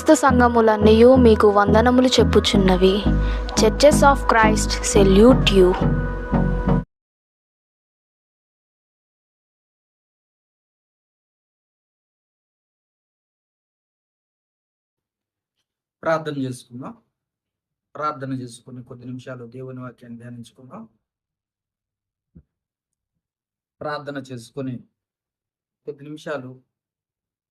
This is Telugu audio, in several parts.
క్రీస్తు సంఘములన్నయు మీకు వందనములు చెప్పుచున్నవి. Churches of Christ salute you. ప్రార్థన చేసుకుందాం. ప్రార్థన చేసుకుని కొద్ది నిమిషాలు దేవుని వాక్యాన్ని ధ్యానించుకుందాం. ప్రార్థన చేసుకుని కొద్ది నిమిషాలు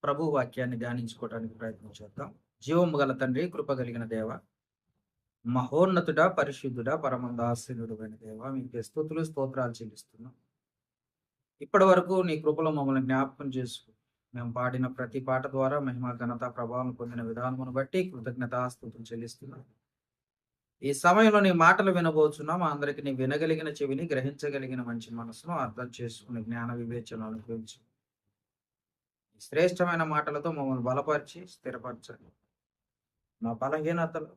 ప్రభు వాక్యాన్ని ధ్యానించుకోవడానికి ప్రయత్నం చేద్దాం. జీవము గల తండ్రి, కృప కలిగిన దేవ, మహోన్నతుడ, పరిశుద్ధుడ, పరమందాసీనుడు అయిన దేవ, మీకు స్తుతులు స్తోత్రాలు చెల్లిస్తున్నాం. ఇప్పటి వరకు నీ కృపలో మమ్మల్ని జ్ఞాపకం చేసుకు మేము పాడిన ప్రతి పాట ద్వారా మహిమ, ఘనత, ప్రభావం పొందిన విధానమును బట్టి కృతజ్ఞతాస్తుతులు చెల్లిస్తున్నాం. ఈ సమయంలో నీ మాటలు వినబోచున్నాం. మా అందరికి నీ వినగలిగిన చెవిని, గ్రహించగలిగిన మంచి మనసును, అర్థం చేసుకుని జ్ఞాన వివేచన అనుభవించు. శ్రేష్టమైన మాటలతో మమ్మల్ని బలపరిచి స్థిరపరచండి. మా బలహీనతలు,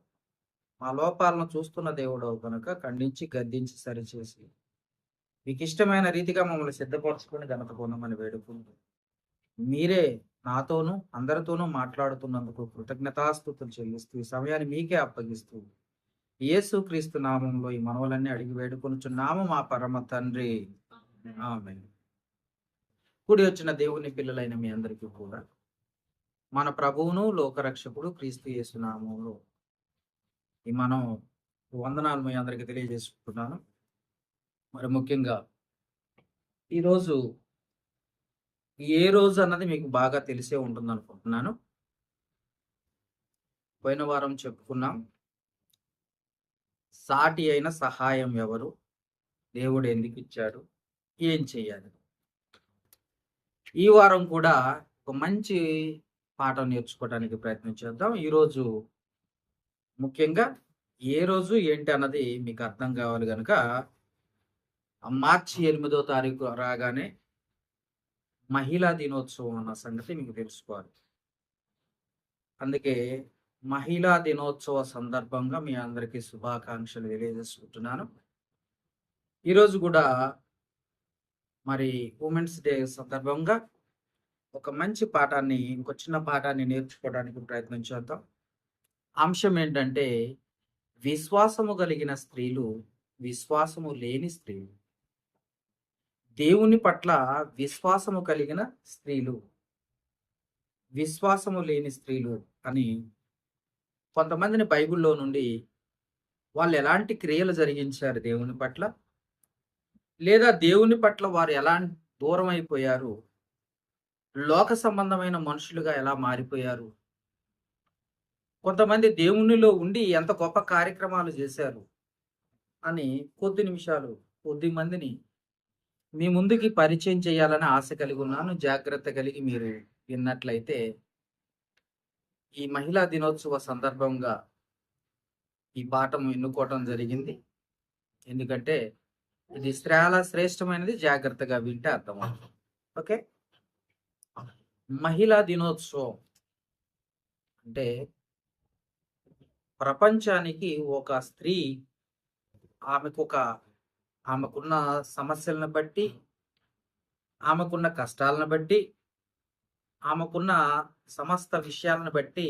మా లోపాలను చూస్తున్న దేవుడు కనుక ఖండించి, గద్దించి, సరిచేసి మీకు ఇష్టమైన రీతిగా మమ్మల్ని సిద్ధపరచుకొని ఘనత పొందమని వేడుకుంటూ మీరే నాతోనూ అందరితోనూ మాట్లాడుతున్నందుకు కృతజ్ఞతాస్తుతులు చెల్లిస్తూ ఈ సమయాన్ని మీకే అప్పగిస్తూ యేసుక్రీస్తు నామంలో ఈ మనవలన్నీ అడిగి వేడుకొనుచున్నాము మా పరమ తండ్రి, ఆమేన్. కూడి వచ్చిన దేవుని పిల్లలైన మీ అందరికీ కూడా మన ప్రభువును లోకరక్షకుడు క్రీస్తు యేసు నామంలో ఈ మనం వందనాలు మీ అందరికీ తెలియజేసుకుంటున్నాను. మరి ముఖ్యంగా ఈరోజు ఏ రోజు అన్నది మీకు బాగా తెలిసే ఉంటుంది అనుకుంటున్నాను. పోయిన వారం చెప్పుకున్నాం, సాటి అయిన సహాయం ఎవరు, దేవుడు ఎందుకు ఇచ్చాడు, ఏం చేయాలి. ఈ వారం కూడా ఒక మంచి పాఠం నేర్చుకోవడానికి ప్రయత్నం చేద్దాం. ఈరోజు ముఖ్యంగా ఏ రోజు ఏంటి అన్నది మీకు అర్థం కావాలి కనుక మార్చి 8వ తారీఖు రాగానే మహిళా దినోత్సవం అన్న సంగతి మీకు తెలుసుకోవాలి. అందుకే మహిళా దినోత్సవ సందర్భంగా మీ అందరికీ శుభాకాంక్షలు తెలియజేసుకుంటున్నాను. ఈరోజు కూడా మరి ఉమెన్స్ డే సందర్భంగా ఒక మంచి పాఠాన్ని, ఇంకో చిన్న పాఠాన్ని నేర్చుకోవడానికి ప్రయత్నం చేద్దాం. అంశం ఏంటంటే విశ్వాసము కలిగిన స్త్రీలు, విశ్వాసము లేని స్త్రీలు. దేవుని పట్ల విశ్వాసము కలిగిన స్త్రీలు, విశ్వాసము లేని స్త్రీలు అని కొంతమందిని బైబిల్లో నుండి వాళ్ళు ఎలాంటి క్రియలు జరిగించారు దేవుని పట్ల, లేదా దేవుని పట్ల వారు ఎలా దూరం అయిపోయారు, లోక సంబంధమైన మనుషులుగా ఎలా మారిపోయారు, కొంతమంది దేవునిలో ఉండి ఎంత గొప్ప కార్యక్రమాలు చేశారు అని కొద్ది నిమిషాలు కొద్ది మందిని మీ ముందుకి పరిచయం చేయాలని ఆశ కలిగి ఉన్నాను. జాగ్రత్త కలిగి మీరు విన్నట్లయితే ఈ మహిళా దినోత్సవ సందర్భంగా ఈ పాఠం ఎన్నుకోవటం జరిగింది. ఎందుకంటే ఇది చాలా శ్రేష్టమైనది. జాగ్రత్తగా వింటే అర్థమవుతుంది. ఓకే, మహిళా దినోత్సవం అంటే ప్రపంచానికి ఒక స్త్రీ ఆమెకున్న సమస్యలను బట్టి, ఆమెకున్న కష్టాలను బట్టి, ఆమెకున్న సమస్త విషయాలను బట్టి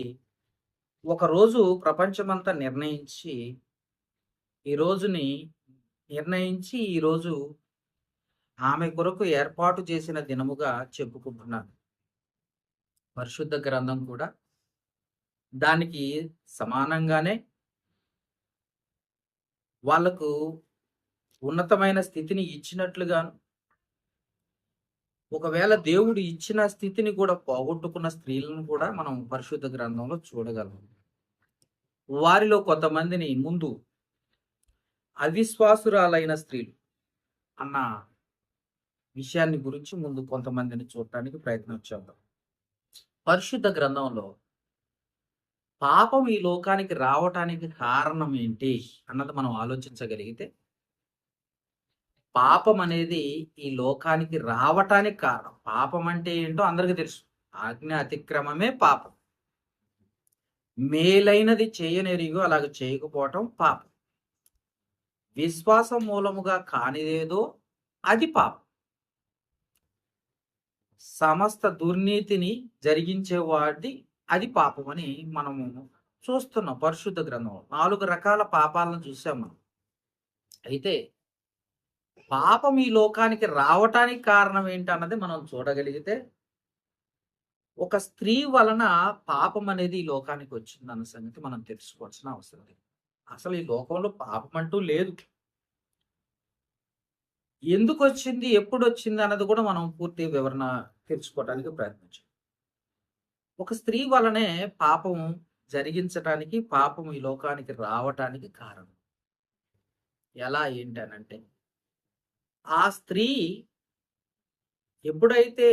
ఒకరోజు ప్రపంచమంతా నిర్ణయించి ఈరోజు ఆమె కొరకు ఏర్పాటు చేసిన దినముగా చెప్పుకుంటున్నాను. పరిశుద్ధ గ్రంథం కూడా దానికి సమానంగానే వాళ్లకు ఉన్నతమైన స్థితిని ఇచ్చినట్లుగాను, ఒకవేళ దేవుడు ఇచ్చిన స్థితిని కూడా పోగొట్టుకున్న స్త్రీలను కూడా మనం పరిశుద్ధ గ్రంథంలో చూడగలం. వారిలో కొంతమందిని ముందు అవిశ్వాసురాలైన స్త్రీలు అన్న విషయాన్ని గురించి ముందు కొంతమందిని చూడటానికి ప్రయత్నం చేద్దాం. పరిశుద్ధ గ్రంథంలో పాపం ఈ లోకానికి రావటానికి కారణం ఏంటి అన్నది మనం ఆలోచించగలిగితే, పాపం అనేది ఈ లోకానికి రావటానికి కారణం. పాపం అంటే ఏంటో అందరికీ తెలుసు. ఆజ్ఞ అతిక్రమమే పాపం. మేలైనది చేయనెరిగో అలాగ చేయకపోవటం పాపం. విశ్వాసం మూలముగా కానిదేదో అది పాపం. సమస్త దుర్నీతిని జరిగించేవాడి అది పాపం అని మనము చూస్తున్నాం పరిశుద్ధ గ్రంథంలో. 4 రకాల పాపాలను చూసాం మనం. అయితే పాపం ఈ లోకానికి రావటానికి కారణం ఏంటన్నది మనం చూడగలిగితే, ఒక స్త్రీ వలన పాపం అనేది ఈ లోకానికి వచ్చిందన్న సంగతి మనం తెలుసుకోవాల్సిన అవసరం ఉంది. అసలు ఈ లోకంలో పాపం అంటూ లేదు. ఎందుకొచ్చింది, ఎప్పుడొచ్చింది అన్నది కూడా మనం పూర్తి వివరణ తెలుసుకోవడానికి ప్రయత్నించాం. ఒక స్త్రీ వలనే పాపం జరిగించటానికి, పాపం ఈ లోకానికి రావటానికి కారణం. ఎలా ఏంటనంటే, ఆ స్త్రీ ఎప్పుడైతే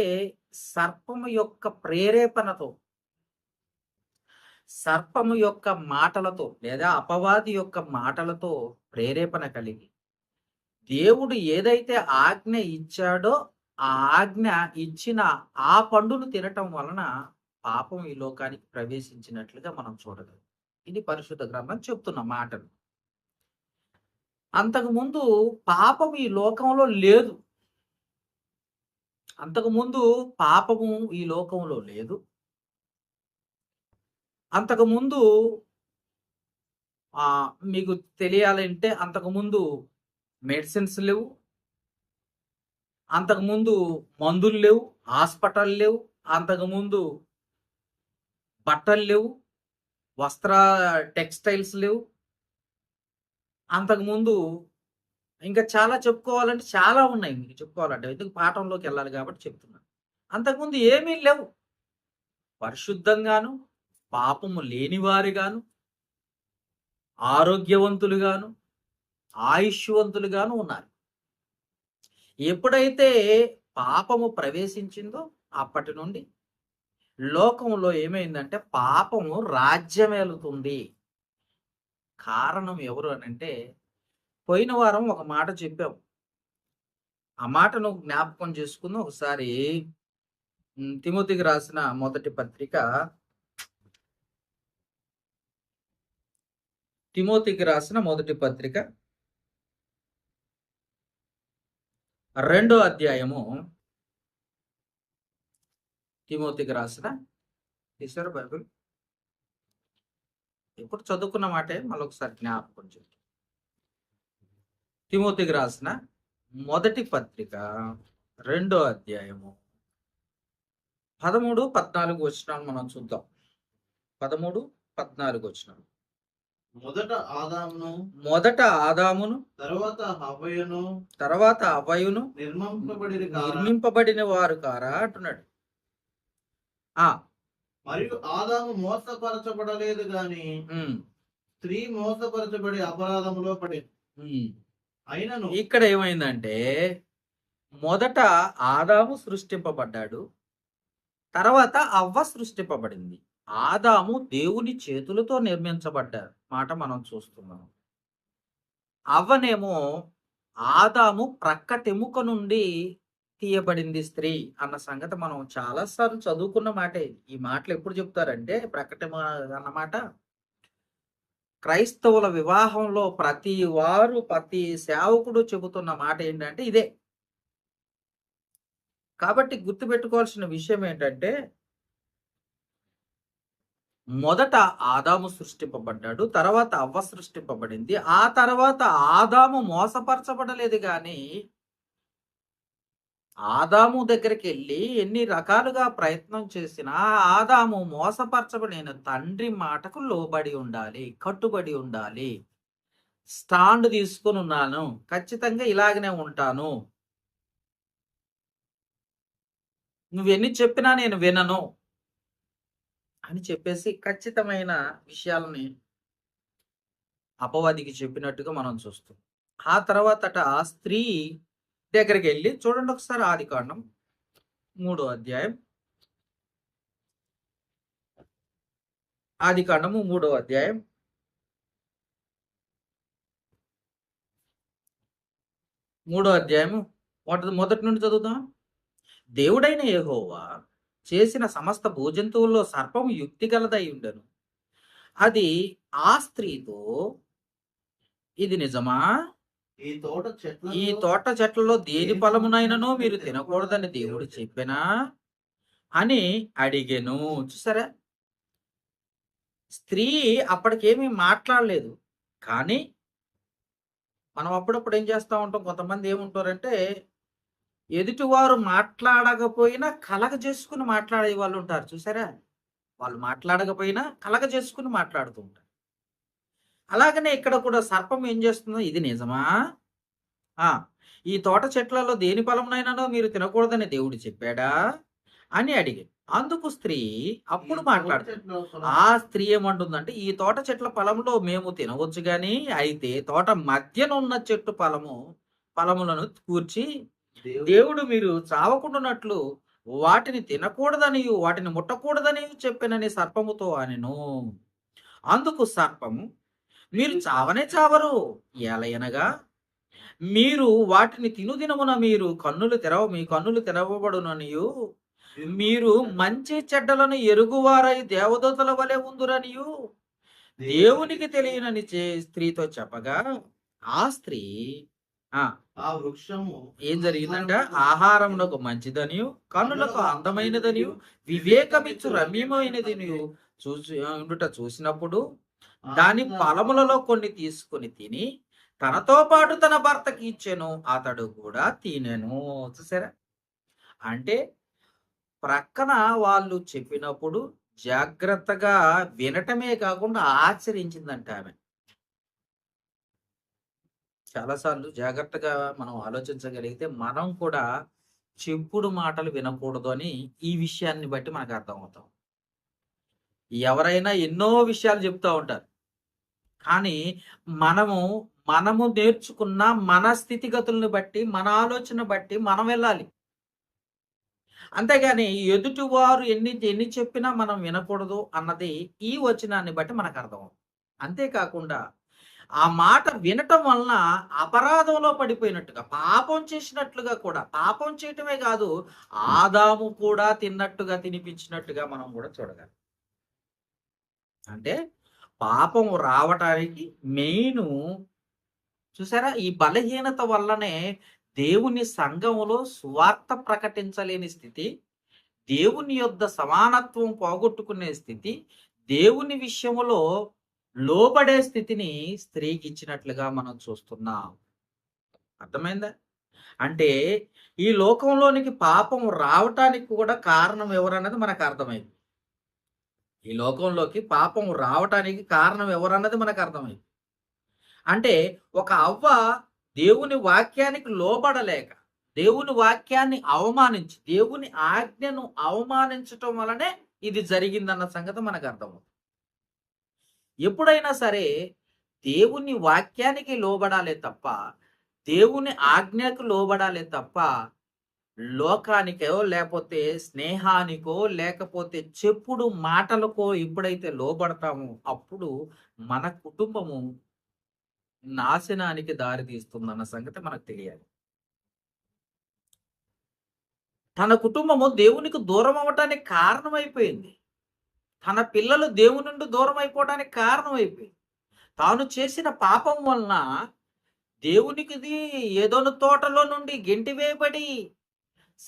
సర్పము యొక్క ప్రేరేపణతో, సర్పము యొక్క మాటలతో లేదా అపవాది యొక్క మాటలతో ప్రేరేపణ కలిగి, దేవుడు ఏదైతే ఆజ్ఞ ఇచ్చాడో ఆ ఆజ్ఞ ఇచ్చిన ఆ పండును తినటం వలన పాపం ఈ లోకానికి ప్రవేశించినట్లుగా మనం చూడగలం. ఇది పరిశుద్ధ గ్రంథం చెప్తున్న మాటలు. అంతకుముందు పాపం ఈ లోకంలో లేదు. అంతకుముందు పాపము ఈ లోకంలో లేదు. అంతకుముందు మీకు తెలియాలంటే అంతకుముందు మెడిసిన్స్ లేవు, అంతకుముందు మందులు లేవు, హాస్పిటల్ లేవు, అంతకుముందు బట్టలు లేవు, టెక్స్టైల్స్ లేవు, అంతకుముందు ఇంకా చాలా చెప్పుకోవాలంటే చాలా ఉన్నాయి. మీకు చెప్పుకోవాలంటే ఎందుకు పాఠంలోకి వెళ్ళాలి కాబట్టి చెప్తున్నాను. అంతకుముందు ఏమీ లేవు. పరిశుద్ధంగాను, పాపము లేనివారిగాను, ఆరోగ్యవంతులుగాను, ఆయుష్వంతులుగాను ఉన్నారు. ఎప్పుడైతే పాపము ప్రవేశించిందో అప్పటి నుండి లోకంలో ఏమైందంటే పాపము రాజ్యమేలుతుంది. కారణం ఎవరు అనంటే, పోయిన వారం ఒక మాట చెప్పాం. ఆ మాటను జ్ఞాపకం చేసుకుందాం ఒకసారి. తిమోతికి రాసిన మొదటి పత్రిక, తిమోతికి రాసిన మొదటి పత్రిక 2వ అధ్యాయము. తిమోతికి రాసిన, తీశారు బైబిల్? ఇప్పుడు చదువుకున్న మాటే మళ్ళొకసారి జ్ఞాపకం చేయండి. తిమోతికి రాసిన మొదటి పత్రిక 2వ అధ్యాయము 13, 14 వచనాలు మనం చూద్దాం. 13, 14 వచనాలు. మొదట ఆదామును తర్వాత హవ్వయును నిర్మింపబడిన వారు కారా అంటున్నాడు. మరియు ఆదాము మోసపరచబడలేదు గాని స్త్రీ మోసపరచబడి అపరాధములో పడింది. అయినను ఇక్కడ ఏమైందంటే, మొదట ఆదాము సృష్టింపబడ్డాడు, తర్వాత అవ్వ సృష్టింపబడింది. ఆదాము దేవుని చేతులతో నిర్మించబడ్డారు మాట మనం చూస్తున్నాం. అవ్వనేమో ఆదాము ప్రక్కటెముక నుండి తీయబడింది స్త్రీ అన్న సంగతి మనం చాలాసార్లు చదువుకున్న మాటే. ఈ మాటలు ఎప్పుడు చెప్తారంటే, ప్రక్కటెముక అన్నమాట క్రైస్తవుల వివాహంలో ప్రతి సేవకుడు చెబుతున్న మాట ఏంటంటే ఇదే. కాబట్టి గుర్తుపెట్టుకోవాల్సిన విషయం ఏంటంటే, మొదట ఆదాము సృష్టింపబడ్డాడు, తర్వాత అవ్వ సృష్టింపబడింది. ఆ తర్వాత ఆదాము మోసపరచబడలేదు కానీ ఆదాము దగ్గరికి వెళ్ళి ఎన్ని రకాలుగా ప్రయత్నం చేసినా ఆదాము మోసపరచబడిన తండ్రి మాటకు లోబడి ఉండాలి, కట్టుబడి ఉండాలి. స్టాండ్ తీసుకుని ఉన్నాను, ఖచ్చితంగా ఇలాగనే ఉంటాను, నువ్వెన్ని చెప్పినా నేను వినను అని చెప్పేసి ఖచ్చితమైన విషయాలని అపవాదికి చెప్పినట్టుగా మనం చూస్తాం. ఆ తర్వాత ఆ స్త్రీ దగ్గరికి వెళ్ళి చూడండి ఒకసారి, ఆదికాండం 3వ అధ్యాయం. ఆదికాండము 3వ అధ్యాయం 3వ అధ్యాయము మొదటి నుండి చదువుదాం. దేవుడైన యెహోవా చేసిన సమస్త భూజంతువుల్లో సర్పము యుక్తి గలదై ఉండను. అది ఆ స్త్రీతో, ఇది నిజమా, ఈ తోట చెట్లలో దేని ఫలమునైనను మీరు తినకూడదని దేవుడు చెప్పినా అని అడిగెను. చూసారా, స్త్రీ అప్పటికేమీ మాట్లాడలేదు. కానీ మనం అప్పుడప్పుడు ఏం చేస్తా ఉంటాం, కొంతమంది ఏముంటారంటే ఎదుటివారు మాట్లాడకపోయినా కలగజేసుకుని మాట్లాడే వాళ్ళు ఉంటారు చూసారా? వాళ్ళు మాట్లాడకపోయినా కలగజేసుకుని మాట్లాడుతూ ఉంటారు. అలాగనే ఇక్కడ కూడా సర్పం ఏం చేస్తుందో, ఇది నిజమా? ఆ! ఈ తోట చెట్లలో దేని ఫలమునైనానో మీరు తినకూడదని దేవుడు చెప్పాడా? అని అడిగాడు. అందుకు స్త్రీ అప్పుడు మాట్లాడుతుంది. ఆ స్త్రీ ఏమంటుందంటే, ఈ తోట చెట్ల ఫలంలో మేము తినవచ్చు గాని, అయితే తోట మధ్యనున్న చెట్టు ఫలములను కూర్చి దేవుడు మీరు చావకుండానట్లు వాటిని తినకూడదనియు వాటిని ముట్టకూడదనియు చెప్పెనని సర్పముతో అనెను. అందుకు సర్పము, మీరు చావనే చావరు, ఏలయనగా మీరు వాటిని తినుదినమున మీ కన్నులు తెరవబడుననియు మీరు మంచి చెడ్డలను ఎరుగువారై దేవదూతల వలె ఉందురనియు దేవునికి తెలియనని స్త్రీతో చెప్పగా, ఆ స్త్రీ ఆ వృక్షము ఏం జరిగిందంట, ఆహారమునకు మంచిదనియు కన్నులకు అందమైనదనియు వివేకమిచ్చు రమ్యమైనదనియు చూసినప్పుడు దాని ఫలములలో కొన్ని తీసుకుని తిని తనతో పాటు తన భర్తకి ఇచ్చెను, అతడు కూడా తినెను. చూసారా? అంటే ప్రక్కన వాళ్ళు చెప్పినప్పుడు జాగ్రత్తగా వినటమే కాకుండా ఆచరించిందంట ఆమె. చాలాసార్లు జాగ్రత్తగా మనం ఆలోచించగలిగితే మనం కూడా చెప్పుడు మాటలు వినకూడదు అని ఈ విషయాన్ని బట్టి మనకు అర్థమవుతాం. ఎవరైనా ఎన్నో విషయాలు చెప్తూ ఉంటారు, కానీ మనము నేర్చుకున్న మన స్థితిగతులను బట్టి, మన ఆలోచన బట్టి మనం వెళ్ళాలి. అంతేగాని ఎదుటివారు ఎన్ని చెప్పినా మనం వినకూడదు అన్నది ఈ వచనాన్ని బట్టి మనకు అర్థమవుతుంది. అంతేకాకుండా ఆ మాట వినటం వలన అపరాధంలో పడిపోయినట్టుగా, పాపం చేసినట్లుగా కూడా, పాపం చేయటమే కాదు ఆదాము కూడా తినిపించినట్టుగా మనం కూడా చూడగలం. అంటే పాపం రావటానికి మెయిన్ చూసారా, ఈ బలహీనత వల్లనే దేవుని సంఘములో సువార్త ప్రకటించలేని స్థితి, దేవుని యొద్ద సమానత్వం పోగొట్టుకునే స్థితి, దేవుని విషయములో లోబడే స్థితిని స్త్రీకి ఇచ్చినట్లుగా మనం చూస్తున్నాం. అర్థమైందా? అంటే ఈ లోకంలోనికి పాపం రావటానికి కూడా కారణం ఎవరన్నది మనకు అర్థమైంది. ఈ లోకంలోకి పాపం రావటానికి కారణం ఎవరన్నది మనకు అర్థమైంది. అంటే ఒక అవ్వ దేవుని వాక్యానికి లోబడలేక, దేవుని వాక్యాన్ని అవమానించి, దేవుని ఆజ్ఞను అవమానించటం వలనే ఇది జరిగిందన్న సంగతి మనకు అర్థమవుతుంది. ఎప్పుడైనా సరే దేవుని వాక్యానికి లోబడాలే తప్ప, దేవుని ఆజ్ఞకు లోబడాలే తప్ప, లోకానికో లేకపోతే స్నేహానికో లేకపోతే చెప్పుడు మాటలకో ఎప్పుడైతే లోబడతామో అప్పుడు మన కుటుంబము నాశనానికి దారి తీస్తుందన్న సంగతి మనకు తెలియాలి. తన కుటుంబము దేవునికి దూరం అవ్వటానికి కారణమైపోయింది. తన పిల్లలు దేవుని నుండి దూరం అయిపోవడానికి కారణమైపోయింది. తాను చేసిన పాపం వలన దేవునికిది ఏదోను తోటలో నుండి గెంటివేయబడి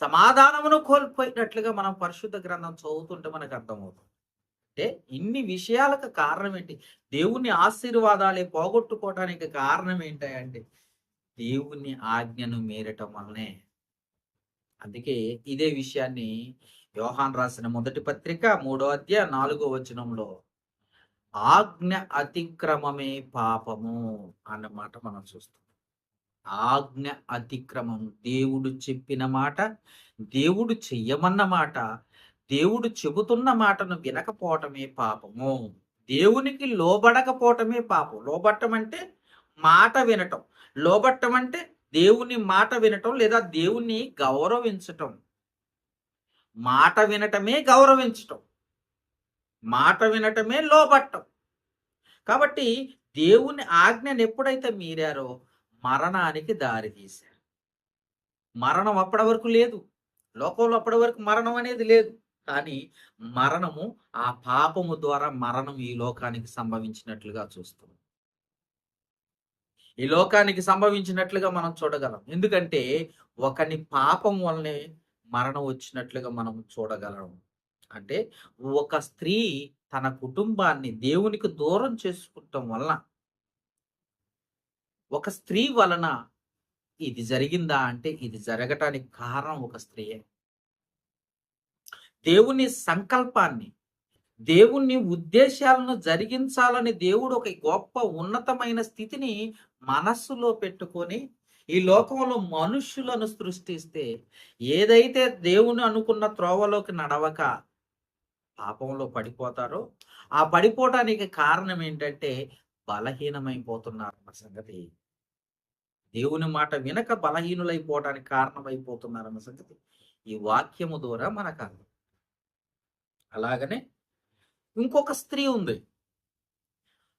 సమాధానమును కోల్పోయినట్లుగా మనం పరిశుద్ధ గ్రంథం చదువుతుంటే మనకు అర్థమవుతుంది. అంటే ఇన్ని విషయాలకు కారణం ఏంటి? దేవుని ఆశీర్వాదాలే పోగొట్టుకోవడానికి కారణం ఏంటంటే దేవుని ఆజ్ఞను మీరటం వల్లనే. అందుకే ఇదే విషయాన్ని యోహాన్ రాసిన మొదటి పత్రిక 3వ అధ్యాయం 4వ వచనంలో ఆజ్ఞ అతిక్రమమే పాపము అన్నమాట మనం చూస్తాం. ఆజ్ఞ అతిక్రమం, దేవుడు చెప్పిన మాట, దేవుడు చెయ్యమన్న మాట, దేవుడు చెబుతున్న మాటను వినకపోవటమే పాపము. దేవునికి లోబడకపోవటమే పాపం. లోబట్టం అంటే మాట వినటం, లోబట్టం అంటే దేవుని మాట వినటం లేదా దేవుణ్ణి గౌరవించటం. మాట వినటమే గౌరవించటం, మాట వినటమే లోబట్టం. కాబట్టి దేవుని ఆజ్ఞను ఎప్పుడైతే మీరారో మరణానికి దారి తీశారు. మరణం అప్పటి వరకు లేదు, లోకంలో అప్పటి వరకు మరణం అనేది లేదు. కానీ మరణము ఆ పాపము ద్వారా మరణం ఈ లోకానికి సంభవించినట్లుగా చూస్తాం. ఈ లోకానికి సంభవించినట్లుగా మనం చూడగలం. ఎందుకంటే ఒకని పాపం వల్లనే మరణం వచ్చినట్లుగా మనం చూడగలం. అంటే ఒక స్త్రీ తన కుటుంబాన్ని దేవునికి దూరం చేసుకుంటాం వలన, ఒక స్త్రీ వలన ఇది జరిగిందా అంటే ఇది జరగటానికి కారణం ఒక స్త్రీయే. దేవుని సంకల్పాన్ని, దేవుని ఉద్దేశాలను జరిగించాలని దేవుడు ఒక గొప్ప ఉన్నతమైన స్థితిని మనస్సులో పెట్టుకొని ఈ లోకంలో మనుష్యులను సృష్టిస్తే, ఏదైతే దేవుని అనుకున్న త్రోవలోకి నడవక పాపంలో పడిపోతారో, ఆ పడిపోవటానికి కారణం ఏంటంటే బలహీనమైపోతున్నారన్న సంగతి. దేవుని మాట వినక బలహీనులైపోవటానికి కారణమైపోతున్నారన్న సంగతి ఈ వాక్యము ద్వారా మనకు అర్థం. అలాగనే ఇంకొక స్త్రీ ఉంది.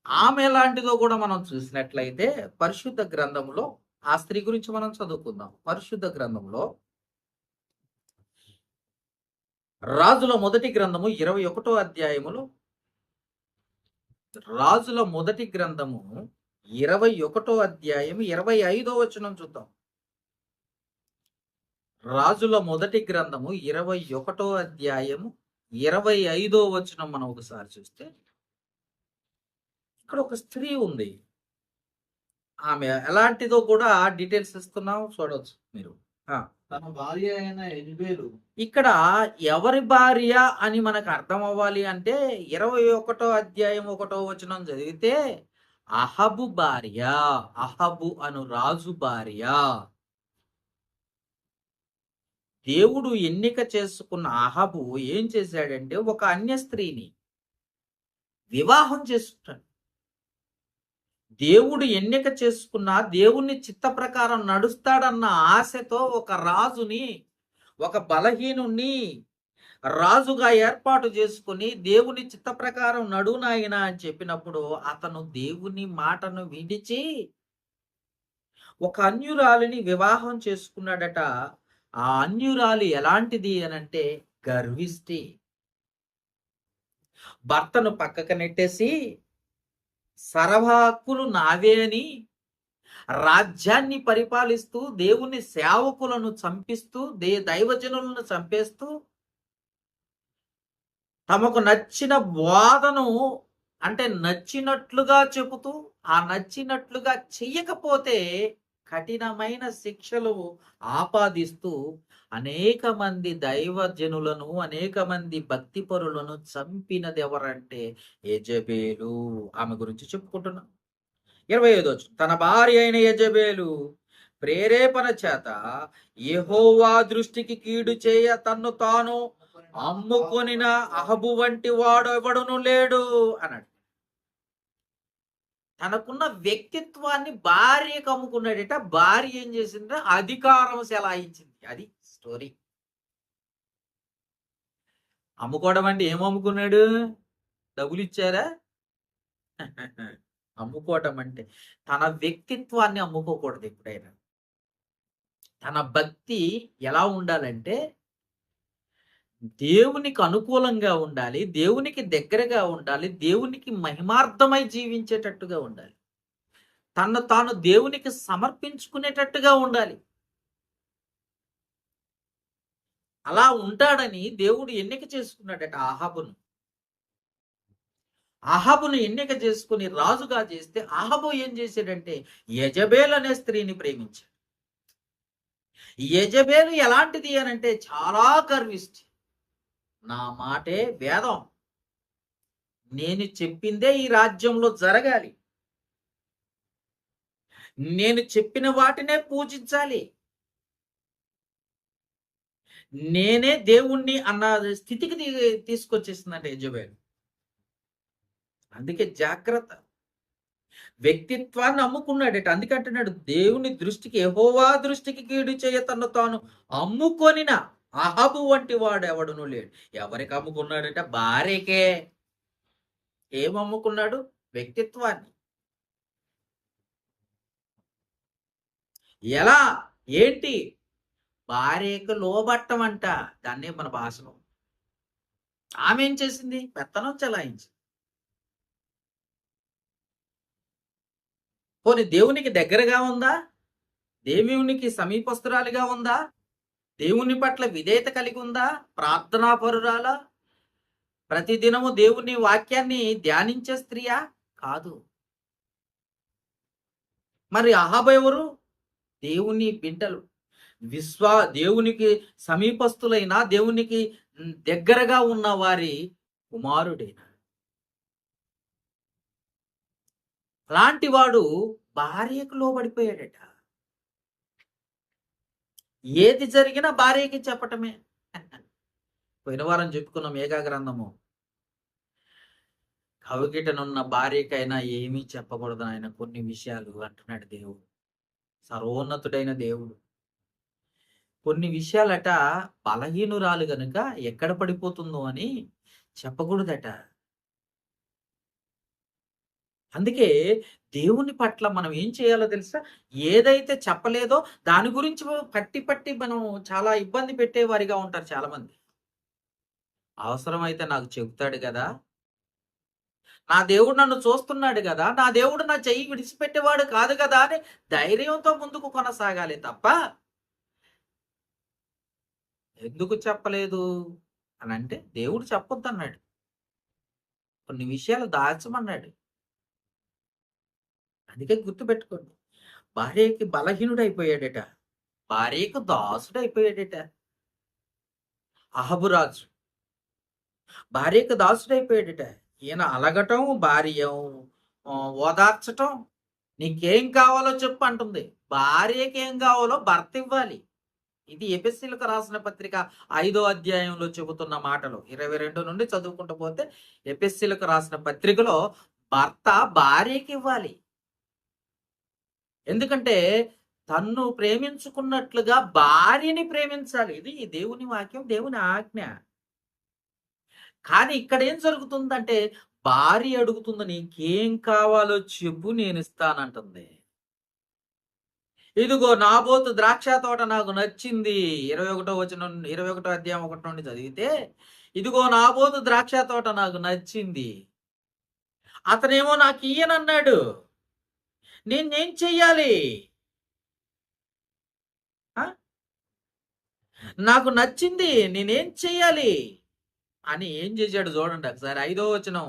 ఆమె ఎలాంటిదో కూడా మనం చూసినట్లయితే పరిశుద్ధ గ్రంథంలో ఆ స్త్రీ గురించి మనం చదువుకుందాం. పరిశుద్ధ గ్రంథంలో రాజుల మొదటి గ్రంథము 21వ అధ్యాయములో, రాజుల మొదటి గ్రంథము 21వ అధ్యాయం 25వ వచనం చూద్దాం. రాజుల మొదటి గ్రంథము 21వ అధ్యాయము 25వ వచనం మనం ఒకసారి చూస్తే, ఇక్కడ ఒక స్త్రీ ఉంది. ఆమె ఎలాంటిదో కూడా డీటెయిల్స్ ఇస్తున్నాం, చూడవచ్చు మీరు. తన భార్య అయిన యెజబెలు ఇక్కడ ఎవరి భార్య అని మనకు అర్థం అవ్వాలి అంటే 21వ అధ్యాయం 1వ వచనం చదివితే అహబు భార్య, అహబు అను రాజు భార్య. దేవుడు ఎన్నిక చేసుకున్న అహబు ఏం చేశాడంటే ఒక అన్య స్త్రీని వివాహం చేసుకుంటాడు. దేవుడు ఎన్నిక చేసుకున్న, దేవుని చిత్త ప్రకారం నడుస్తాడన్న ఆశతో ఒక రాజుని, ఒక బలహీనుణ్ణి రాజుగా ఏర్పాటు చేసుకుని దేవుని చిత్త ప్రకారం నడునాయన అని చెప్పినప్పుడు అతను దేవుని మాటను విడిచి ఒక అన్యురాలిని వివాహం చేసుకున్నాడట. ఆ అన్యురాలు ఎలాంటిది అనంటే గర్విష్టి. భర్తను పక్కకు నెట్టేసి సర్వహక్కులు నావే అని రాజ్యాన్ని పరిపాలిస్తూ, దేవుని సేవకులను చంపిస్తూ, దైవజనులను చంపేస్తూ, తమకు నచ్చిన బోధను అంటే నచ్చినట్లుగా చెబుతూ, ఆ నచ్చినట్లుగా చెయ్యకపోతే కఠినమైన శిక్షలు ఆపాదిస్తూ అనేక మంది దైవజనులను, అనేక మంది భక్తిపరులను చంపినది ఎవరంటే యెజబెలు. ఆమె గురించి చెప్పుకుంటున్నాం. 25వ వచనం, తన భార్య అయిన యెజబెలు ప్రేరేపణ చేత యెహోవా దృష్టికి కీడు చేయ తన్ను తాను అమ్ముకొనిన అహబు వంటి వాడు ఎవడును లేడు అన్నాడు. తనకున్న వ్యక్తిత్వాన్ని భార్యకు అమ్ముకున్నాడట. భార్య ఏం చేసిందంటే అధికారం సెలాయించింది. అది స్టోరీ. అమ్ముకోవడం అంటే ఏం అమ్ముకున్నాడు? డబ్బులు ఇచ్చారా? అమ్ముకోవటం అంటే తన వ్యక్తిత్వాన్ని అమ్ముకోకూడదు ఎప్పుడైనా. తన భక్తి ఎలా ఉండాలంటే దేవునికి అనుకూలంగా ఉండాలి, దేవునికి దగ్గరగా ఉండాలి, దేవునికి మహిమార్థమై జీవించేటట్టుగా ఉండాలి, తను తాను దేవునికి సమర్పించుకునేటట్టుగా ఉండాలి. అలా ఉంటాడని దేవుడు ఎన్నిక చేసుకున్నాడట అహాబును. అహాబును ఎన్నిక చేసుకుని రాజుగా చేస్తే అహాబు ఏం చేశాడంటే యెజబెల్ అనే స్త్రీని ప్రేమించాడు. యెజబెల్ ఎలాంటిది అనంటే చాలా గర్విష్టి. నా మాటే వేదం, నేను చెప్పిందే ఈ రాజ్యంలో జరగాలి, నేను చెప్పిన వాటినే పూజించాలి, నేనే దేవుణ్ణి అన్న స్థితికి తీసుకొచ్చేసిందంటే యెజబెల్. అందుకే జాగ్రత్త. వ్యక్తిత్వాన్ని అమ్ముకున్నాడట. అందుకంటున్నాడు దేవుని దృష్టికి, యెహోవా దృష్టికి కీడు చేయ తను తాను అమ్ముకొనిన అహబు వంటి వాడు ఎవడును లేడు. ఎవరికి అమ్ముకున్నాడట? భార్యకే. ఏం అమ్ముకున్నాడు? వ్యక్తిత్వాన్ని. ఎలా? ఏంటి? భార్యకు లోబట్టమంట. దాన్నే మన భాషలో. ఆమె ఏం చేసింది? పెత్తనం చెలాయించి. పోనీ దేవునికి దగ్గరగా ఉందా? దేవునికి సమీపస్తురాలిగా ఉందా? దేవుని పట్ల విధేయత కలిగి ఉందా? ప్రార్థనా పరురాలా? ప్రతిదినము దేవుని వాక్యాన్ని ధ్యానించే స్త్రీయా? కాదు. మరి అహాబు ఎవరు? దేవుని బిడ్డలు. దేవునికి సమీపస్తులైన దేవునికి దగ్గరగా ఉన్న వారి కుమారుడైన అలాంటి వాడు భార్యకు లోబడిపోయాడట. ఏది జరిగినా భార్యకి చెప్పటమే. పోయిన వారం చెప్పుకున్నాం ఏకా గ్రంథము. కవిగిటనున్న భార్యకైనా ఏమీ చెప్పకూడదు ఆయన కొన్ని విషయాలు అంటున్నాడు దేవుడు. సర్వోన్నతుడైన దేవుడు కొన్ని విషయాలట బలహీనురాలు గనుక ఎక్కడ పడిపోతుందో అని చెప్పకూడదట. అందుకే దేవుని పట్ల మనం ఏం చేయాలో తెలుసా? ఏదైతే చెప్పలేదో దాని గురించి పట్టి మనం చాలా ఇబ్బంది పెట్టేవారిగా ఉంటారు చాలా మంది. అవసరమైతే నాకు చెబుతాడు కదా, నా దేవుడు నన్ను చూస్తున్నాడు కదా, నా దేవుడు నా చెయ్యి విడిచిపెట్టేవాడు కాదు కదా అని ధైర్యంతో ముందుకు కొనసాగాలి తప్ప ఎందుకు చెప్పలేదు అని అంటే దేవుడు చెప్పొద్దన్నాడు. కొన్ని విషయాలు దాచమన్నాడు. అందుకే గుర్తుపెట్టుకోండి, భార్యకి బలహీనుడైపోయాడట, భార్యకు దాసుడైపోయాడట. అహబురాజు భార్యకు దాసుడైపోయాడట. ఈయన అలగటం, భార్య ఓదార్చటం, నీకేం కావాలో చెప్పు అంటుంది. భార్యకి ఏం కావాలో భర్త ఇవ్వాలి. ఇది ఎఫెసీయులకు రాసిన పత్రిక 5వ అధ్యాయంలో చెబుతున్న మాటలు. 22 నుండి చదువుకుంటూ పోతే ఎఫెసీయులకు రాసిన పత్రికలో భర్త భార్యకి ఇవ్వాలి. ఎందుకంటే తన్ను ప్రేమించుకున్నట్లుగా భార్యని ప్రేమించాలి. ఇది దేవుని వాక్యం, దేవుని ఆజ్ఞ. కానీ ఇక్కడ ఏం జరుగుతుందంటే భార్య అడుగుతుంది, నీకేం కావాలో చెప్పు నేను ఇస్తానంటుంది. ఇదిగో నాబోతు ద్రాక్ష తోట నాకు నచ్చింది. 21వ అధ్యాయం 1 నుండి చదివితే, ఇదిగో నాబోతు ద్రాక్ష తోట నాకు నచ్చింది, అతనేమో నాకు ఇయ్యనన్నాడు, నేనేం చెయ్యాలి? నాకు నచ్చింది, నేనేం చెయ్యాలి అని ఏం చేశాడు చూడండి ఒకసారి. 5వ వచనం,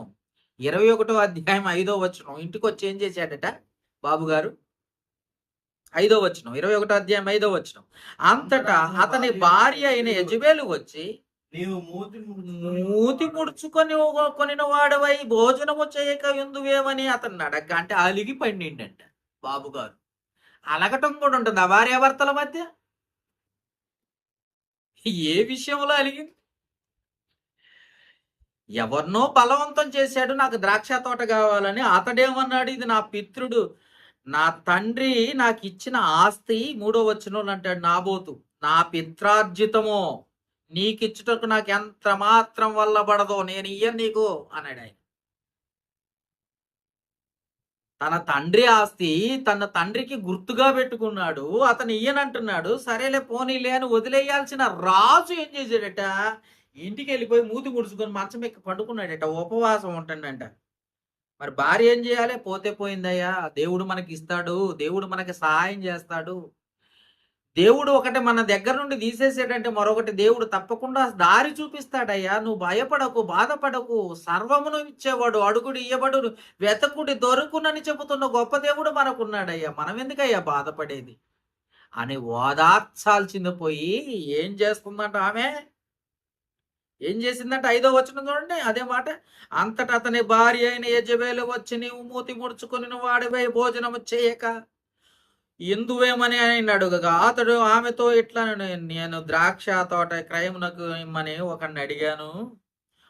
21వ అధ్యాయం 5వ వచనం. ఇంటికి వచ్చి ఏం చేశాడట బాబు గారు? 5వ వచనం, 21వ అధ్యాయం 5వ వచనం. అంతటా అతని భార్య అయిన యెజబెలు వచ్చి, నీవు మూతి ముడుచుకొని కొనిన వాడవై భోజనము చేయక ఎందువేమని అతన్ని అడగ. అంటే అలిగి పండిండంట బాబు గారు. అలగటం కూడా ఉంటుంది ఆ భార్యాభర్తల మధ్య. ఏ విషయంలో అలిగింది? ఎవరినో బలవంతం చేశాడు, నాకు ద్రాక్ష తోట కావాలని. అతడేమన్నాడు, ఇది నా పితృడు, నా తండ్రి నాకు ఇచ్చిన ఆస్తి. 3వ వచనంలో అంటాడు, నాబోతు నా పిత్రార్జితమో నీకిచ్చుటకు నాకు ఎంత మాత్రం వల్ల పడదో, నేను ఇయ్యను నీకు అన్నాడు ఆయన. తన తండ్రి ఆస్తి తన తండ్రికి గుర్తుగా పెట్టుకున్నాడు, అతను ఇయ్యనంటున్నాడు. సరేలే పోనీలే అని వదిలేయాల్సిన రాజు ఏం చేశాడట, ఇంటికి వెళ్ళిపోయి మూతి ముడుచుకొని మంచం ఎక్కి పండుకున్నాడట, ఉపవాసం ఉంటాడంట. మరి భార్య ఏం చేయాలి? పోతే పోయిందయ్యా, దేవుడు మనకి ఇస్తాడు, దేవుడు మనకి సహాయం చేస్తాడు. దేవుడు ఒకటి మన దగ్గర నుండి తీసేసాడంటే మరొకటి దేవుడు తప్పకుండా దారి చూపిస్తాడయ్యా, నువ్వు భయపడకు, బాధపడకు, సర్వమును ఇచ్చేవాడు, అడుగుడు ఇయ్యబడు, వెతకుడి దొరుకునని చెబుతున్న గొప్ప దేవుడు మనకున్నాడయ్యా, మనం ఎందుకయ్యా బాధపడేది అని ఓదార్చాల్సింది పోయి ఏం చేస్తుందంట ఆమె? ఏం చేసిందంటే 5వ వచనం చూడండి, అదే మాట. అంతటా అతని భార్య అయిన యెజబెలు వచ్చి, నీవు మూతి ముడుచుకొని వాడిపై భోజనము చేయక ఎందువేమని ఆయన అడుగగా, అతడు ఆమెతో ఇట్లా, నేను ద్రాక్ష తోట క్రయమునకు ఇమ్మని ఒకడిని అడిగాను,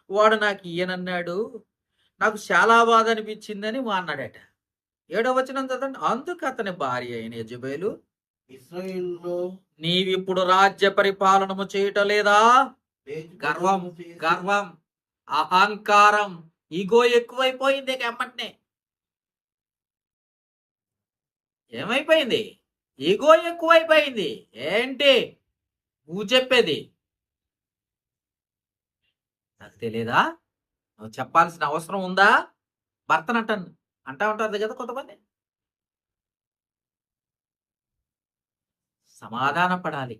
వాడు నాకు ఇయ్యనన్నాడు, నాకు చాలా బాధ అనిపించిందని అన్నాడట. 7వ వచనం చదవండి. అందుకు అతని భార్య అయిన యెజబెలు, ఇశ్రాయేలులో నీవిప్పుడు రాజ్య పరిపాలనము చేయటం లేదా? గర్వం, గర్వం, అహంకారం, ఈగో ఎక్కువైపోయింది. ఎమ్మటనే ఏమైపోయింది? ఈగో ఎక్కువైపోయింది. ఏంటి నువ్వు చెప్పేది? నాకు తెలియదా? నువ్వు చెప్పాల్సిన అవసరం ఉందా? భర్తనంటాను అంటా ఉంటారు కదా కొంతమంది. సమాధాన పడాలి.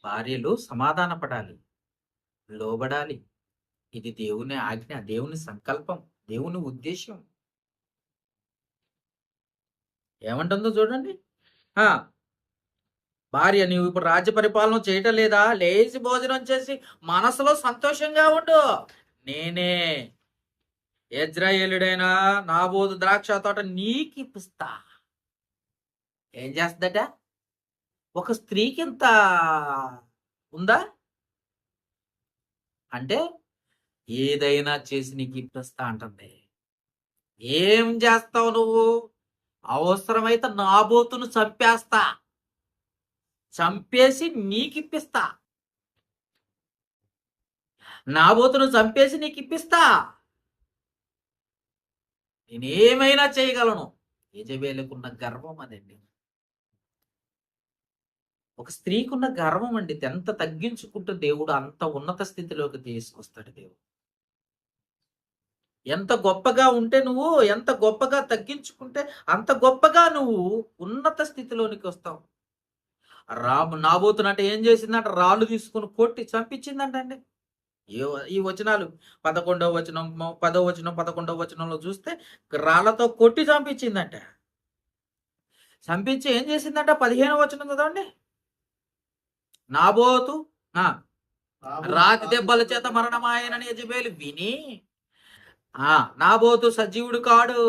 భార్యలు సమాధాన పడాలి, లోబడాలి. ఇది దేవుని ఆజ్ఞ, దేవుని సంకల్పం, దేవుని ఉద్దేశం. ఏమంటుందో చూడండి. ఆ భార్య, నీవు ఇప్పుడు రాజ్య పరిపాలన చేయటం లేదా? లేచి భోజనం చేసి మనసులో సంతోషంగా ఉండు. నేనే యెజ్రెయేలుడైన నాబోతు ద్రాక్ష తోట నీకు ఇప్పిస్తా. ఏం చేస్తుందట? ఒక స్త్రీకి ఇంత ఉందా అంటే ఏదైనా చేసి నీకు ఇప్పిస్తా అంటుంది. ఏం చేస్తావు నువ్వు? అవసరమైతే నాబోతును చంపేస్తా, చంపేసి నీకు ఇప్పిస్తా. నాబోతును చంపేసి నీకు ఇప్పిస్తా. నేనేమైనా చేయగలను. యెజబెలుకున్న గర్వం అదండి. ఒక స్త్రీకున్న గర్వం అండి. ఎంత తగ్గించుకుంటూ దేవుడు అంత ఉన్నత స్థితిలోకి తీసుకొస్తాడు దేవుడు. ఎంత గొప్పగా ఉంటే నువ్వు, ఎంత గొప్పగా తగ్గించుకుంటే అంత గొప్పగా నువ్వు ఉన్నత స్థితిలోనికి వస్తావు. నాబోతునంటే ఏం చేసిందంట? రాళ్ళు తీసుకుని కొట్టి చంపించిందంట అండి. ఈ వచనాలు 11వ వచనం, 10వ వచనం, 11వ వచనంలో చూస్తే రాళ్లతో కొట్టి చంపించిందంట. చంపించి ఏం చేసిందంట? 15వ వచనం చదవండి. నాబోతు రాతి దెబ్బల చేత మరణమాయనని యెజబెలు విని, నాబోతు సజీవుడు కాడు,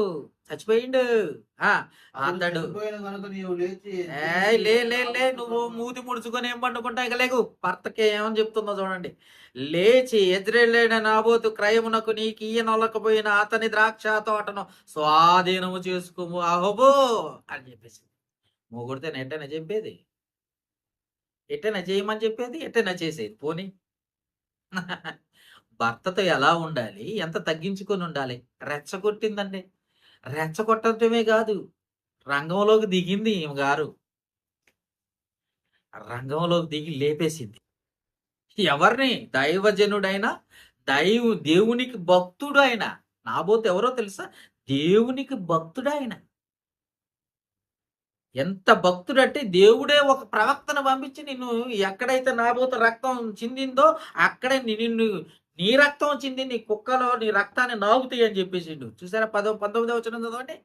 చచ్చిపోయిండు. అతడు లే నువ్వు మూతి ముడుచుకొని ఏం పండుకుంటా ఇక లేకు. భర్తకి ఏమని చెప్తుందో చూడండి. లేచి యెజ్రెయేలుడైన నాబోతు క్రయమునకు నీకు ఈయనొల్లకపోయిన అతని ద్రాక్ష తోటను స్వాధీనము చేసుకోము అహోబో అని చెప్పేసి. మొగుడితే ఎట్టైనా చెప్పేది, ఎట్టైనా చేయమని చెప్పేది, ఎట్టైనా చేసేది. పోనీ భర్తతో ఎలా ఉండాలి, ఎంత తగ్గించుకొని ఉండాలి. రెచ్చగొట్టిందండి. రెచ్చగొట్టడమే కాదు, రంగంలోకి దిగింది ఈమె గారు. రంగంలోకి దిగి లేపేసింది. ఎవరిని? దైవజనుడైన దేవునికి భక్తుడు ఆయన. నాబోతు ఎవరో తెలుసా? దేవునికి భక్తుడు ఆయన. ఎంత భక్తుడు అంటే దేవుడే ఒక ప్రవక్తను పంపించి నిన్ను ఎక్కడైతే నాబోతు రక్తం చిందిందో అక్కడే నిన్ను, నీ రక్తం చింది నీ కుక్కలో నీ రక్తాన్ని నాగుతాయి అని చెప్పేసిండు. చూసారా? 19వ వచనం చదవండి.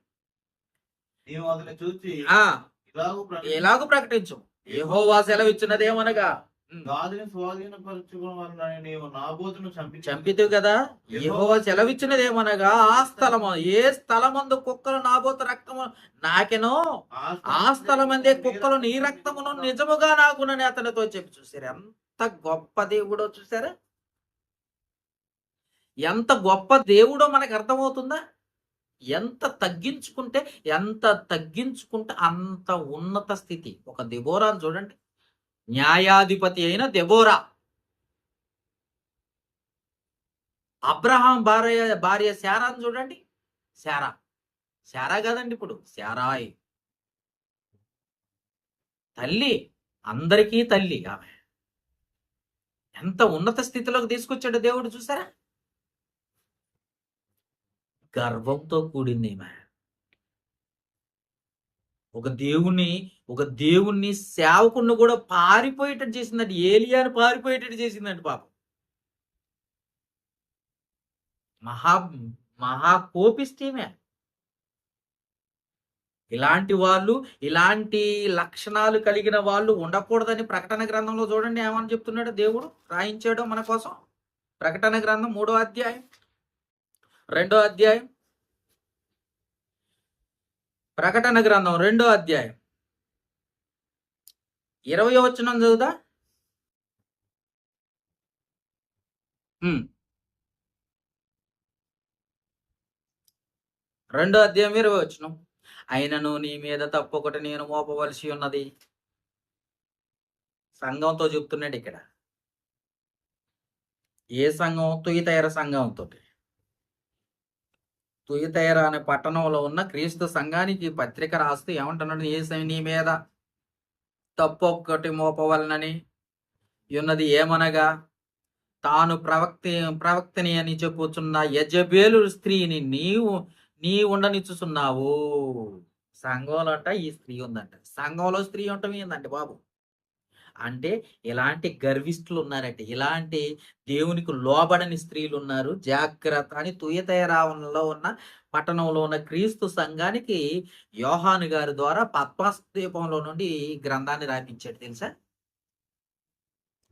చూసి ఎలాగూ ప్రకటించు. యెహోవా సెలవిచ్చినదేమనగా, గాదిని స్వాధీనపరచుకోవడం వలన నీవు నాబోతును చంపితివి కదా. యెహోవా సెలవిచ్చినదేమనగా, ఆ స్థలము, ఏ స్థలమందు కుక్కలు నాబోతు రక్తము నాకెనో ఆ స్థలమందే కుక్కలు నీ రక్తమును నిజముగా నాకునని అతనితో చెప్పి. చూసారా ఎంత గొప్ప దేవుడో? చూసారా ఎంత గొప్ప దేవుడో? మనకు అర్థమవుతుందా? ఎంత తగ్గించుకుంటే అంత ఉన్నత స్థితి. ఒక దెబోరాను చూడండి. న్యాయాధిపతి అయిన దెబోరా, అబ్రహాం భార్య శారాను చూడండి. శారా కదండి ఇప్పుడు, శారాయ్ తల్లి, అందరికీ తల్లి ఆమె. ఎంత ఉన్నత స్థితిలోకి తీసుకొచ్చాడు దేవుడు. చూసారా? గర్వంతో కూడింది ఈమె. ఒక దేవుణ్ణి సేవకుని కూడా పారిపోయేటట్టు చేసిందండి. ఏలియాని పారిపోయేటట్టు చేసిందండి పాపం. మహా కోపిస్తేమే. ఇలాంటి వాళ్ళు, ఇలాంటి లక్షణాలు కలిగిన వాళ్ళు ఉండకూడదని ప్రకటన గ్రంథంలో చూడండి ఏమని చెప్తున్నాడు దేవుడు, రాయించాడు మన కోసం. ప్రకటన గ్రంథం 3వ అధ్యాయం, 2వ అధ్యాయం. ప్రకటన గ్రంథం 2వ అధ్యాయం 20వ వచనం చదువుదా. 2వ అధ్యాయం 20వ వచనం. అయినను నీ మీద తప్పు ఒకటి నేను మోపవలసి ఉన్నది. సంఘంతో చెప్తున్నాడు ఇక్కడ. ఏ సంఘం? తుయతైర సంఘంతో. తుయతైర అనే పట్టణంలో ఉన్న క్రీస్తు సంఘానికి పత్రిక రాస్తూ ఏమంటున్నాడు? నీ మీద తప్పు ఒక్కటి మోపవలనని ఉన్నది. ఏమనగా, తాను ప్రవక్తని అని చెప్పుచున్న యెజబెలు స్త్రీని నీ ఉండనిచ్చుచున్నావు. సంఘంలో అంట ఈ స్త్రీ ఉందంట. సంఘంలో స్త్రీ ఉండటం ఏందంటే బాబు, అంటే ఇలాంటి గర్విష్ఠులు ఉన్నారంటే, ఇలాంటి దేవునికి లోబడని స్త్రీలు ఉన్నారు. జాగ్రత్త అని తుయతైరాలో ఉన్న పట్టణంలో ఉన్న క్రీస్తు సంఘానికి యోహాను గారి ద్వారా పద్మస్ ద్వీపంలో నుండి ఈ గ్రంథాన్ని రాయించాడు తెలుసా?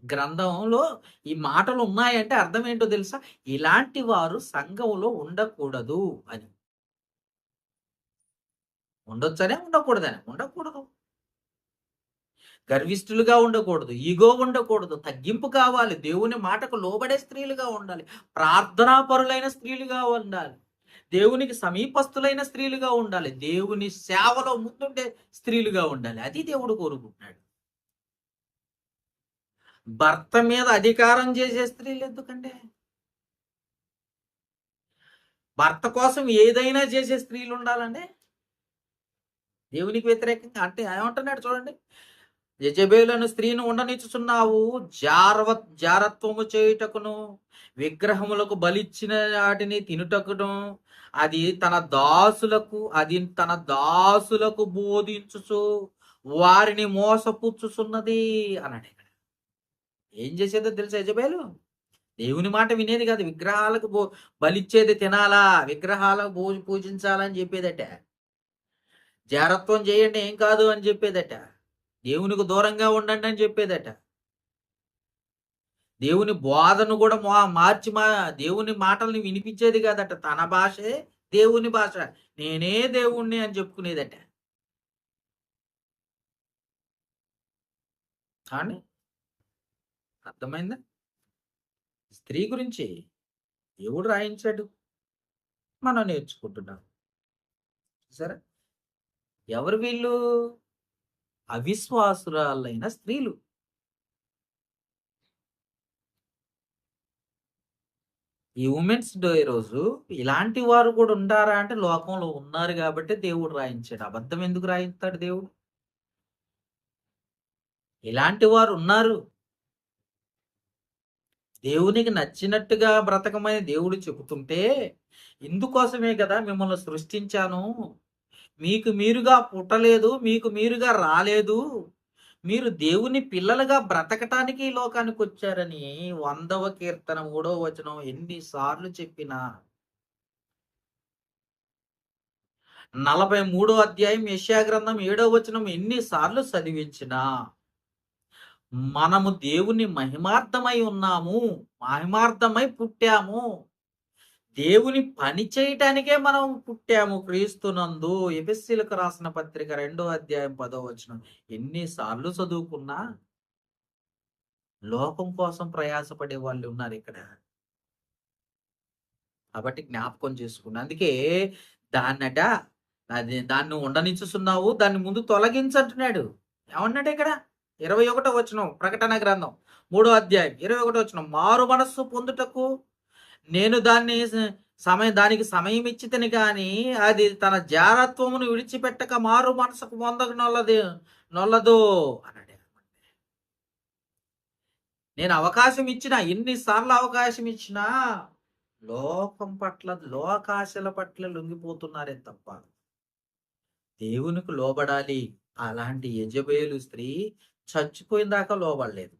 గ్రంథంలో ఈ మాటలు ఉన్నాయంటే అర్థం ఏంటో తెలుసా? ఇలాంటి వారు సంఘంలో ఉండకూడదు అని. ఉండొచ్చనే ఉండకూడదని? ఉండకూడదు. గర్విష్ఠులుగా ఉండకూడదు, ఈగో ఉండకూడదు, తగ్గింపు కావాలి, దేవుని మాటకు లోబడే స్త్రీలుగా ఉండాలి, ప్రార్థనాపరులైన స్త్రీలుగా ఉండాలి, దేవునికి సమీపస్తులైన స్త్రీలుగా ఉండాలి, దేవుని సేవలో ముందుండే స్త్రీలుగా ఉండాలి. అది దేవుడు కోరుకుంటున్నాడు. భర్త మీద అధికారం చేసే స్త్రీలు ఎందుకంటే? భర్త కోసం ఏదైనా చేసే స్త్రీలు ఉండాలండి. దేవునికి వ్యతిరేకంగా అంటే ఏమంటున్నాడు చూడండి, యెజెబెలు స్త్రీని ఉండనిచ్చుచున్నావు, జారత్వము చేయుటకును విగ్రహములకు బలిచ్చిన వాటిని తినుటకును అది తన దాసులకు బోధించుచు వారిని మోసపుచ్చుచున్నది అన్నాడు. ఏం చేసేదో తెలుసా యెజెబెలు? దేవుని మాట వినేది కాదు, విగ్రహాలకు బలిచ్చేది తినాలా, విగ్రహాలకు పూజించాలని చెప్పేదట. జారత్వం చేయండి ఏం కాదు అని చెప్పేదట. దేవునికి దూరంగా ఉండండి అని చెప్పేదట. దేవుని బోధను కూడా మార్చి దేవుని మాటల్ని వినిపించేది కాదట. తన భాషే దేవుని భాష, నేనే దేవుణ్ణి అని చెప్పుకునేదట. కానీ అర్థమైందా? స్త్రీ గురించి దేవుడు రాయించాడు, మనం నేర్చుకుంటున్నాం. సరే, ఎవరు వీళ్ళు? అవిశ్వాసురాలైన స్త్రీలు. ఈ ఉమెన్స్ డే రోజు ఇలాంటి వారు కూడా ఉంటారా అంటే లోకంలో ఉన్నారు కాబట్టి దేవుడు రాయించాడు. అబద్ధం ఎందుకు రాయిస్తాడు దేవుడు? ఇలాంటి వారు ఉన్నారు. దేవునికి నచ్చినట్టుగా బ్రతకమని దేవుడు చెబుతుంటే, ఇందుకోసమే కదా మిమ్మల్ని సృష్టించాను, మీకు మీరుగా పుట్టలేదు, మీకు మీరుగా రాలేదు, మీరు దేవుని పిల్లలుగా బ్రతకటానికి ఈ లోకానికి వచ్చారని 100వ కీర్తన 3వ వచనం ఎన్నిసార్లు చెప్పినా, 43వ అధ్యాయం యెషయా గ్రంథం 7వ వచనం ఎన్నిసార్లు చదివించినా, మనము దేవుని మహిమార్థమై ఉన్నాము, మహిమార్థమై పుట్టాము, దేవుని పని చేయటానికే మనం పుట్టాము క్రీస్తునందు. ఎఫెసీయులకు రాసిన పత్రిక 2వ అధ్యాయం 10వ వచనం ఎన్నిసార్లు చదువుకున్నా లోకం కోసం ప్రయాసపడే వాళ్ళు ఉన్నారు ఇక్కడ. కాబట్టి జ్ఞాపకం చేసుకున్నా. అందుకే దాన్ని ఉండనిచ్చుతున్నావు, దాన్ని ముందు తొలగించంటున్నాడు. ఏమన్నాడు ఇక్కడ? 21వ వచనం ప్రకటన గ్రంథం 3వ అధ్యాయం 21వ వచనం, మారు మనస్సు పొందుటకు నేను దానికి సమయం ఇచ్చితని కానీ అది తన జారత్వమును విడిచిపెట్టక మారు మనసుకు నొల్లదు అన్నాడు. నేను అవకాశం ఇచ్చినా, ఎన్నిసార్లు అవకాశం ఇచ్చినా లోకాశల పట్ల లొంగిపోతున్నారే తప్ప దేవునికి లోబడాలి. అలాంటి యెజెబెలు స్త్రీ చచ్చిపోయిన దాకా లోబడలేదు.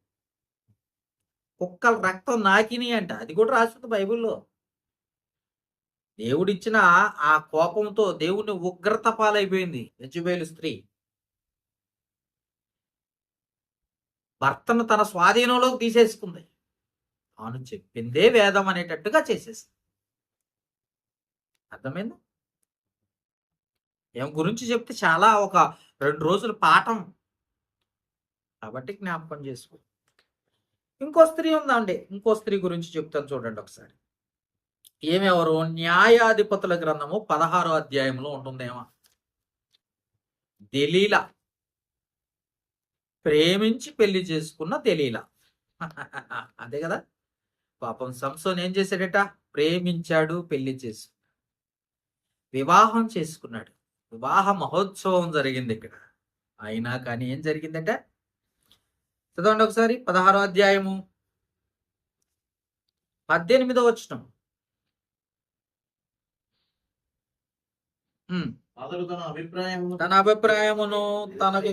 కుక్కల రక్తం నాకిని అంట, అది కూడా రాస్తుంది బైబిల్లో. దేవుడిచ్చిన ఆ కోపంతో దేవుని ఉగ్రత పాలైపోయింది యెజెబెలు స్త్రీ. భర్తను తన స్వాధీనంలోకి తీసేసుకుంది. తాను చెప్పిందే వేదం అనేటట్టుగా చేసేసింది. అర్థమైందా? ఏం గురించి చెప్తే చాలా ఒక 2 రోజుల పాఠం కాబట్టి జ్ఞాపకం చేసుకో. ఇంకో స్త్రీ ఉందండి, ఇంకో స్త్రీ గురించి చెప్తాను చూడండి ఒకసారి. ఏమెవరు? న్యాయాధిపతుల గ్రంథము 16వ అధ్యాయంలో ఉంటుందేమో. దెలీలా, ప్రేమించి పెళ్లి చేసుకున్న దెలీలా. అదే కదా, పాపం సంసోన్ ఏం చేశాడట? ప్రేమించాడు, పెళ్లి చేసి వివాహం చేసుకున్నాడు. వివాహ మహోత్సవం జరిగింది ఇక్కడ. అయినా కానీ ఏం జరిగిందట? చదవండి ఒకసారి 16వ అధ్యాయము 18వ వచనం. అతడు తన అభిప్రాయమును తనకు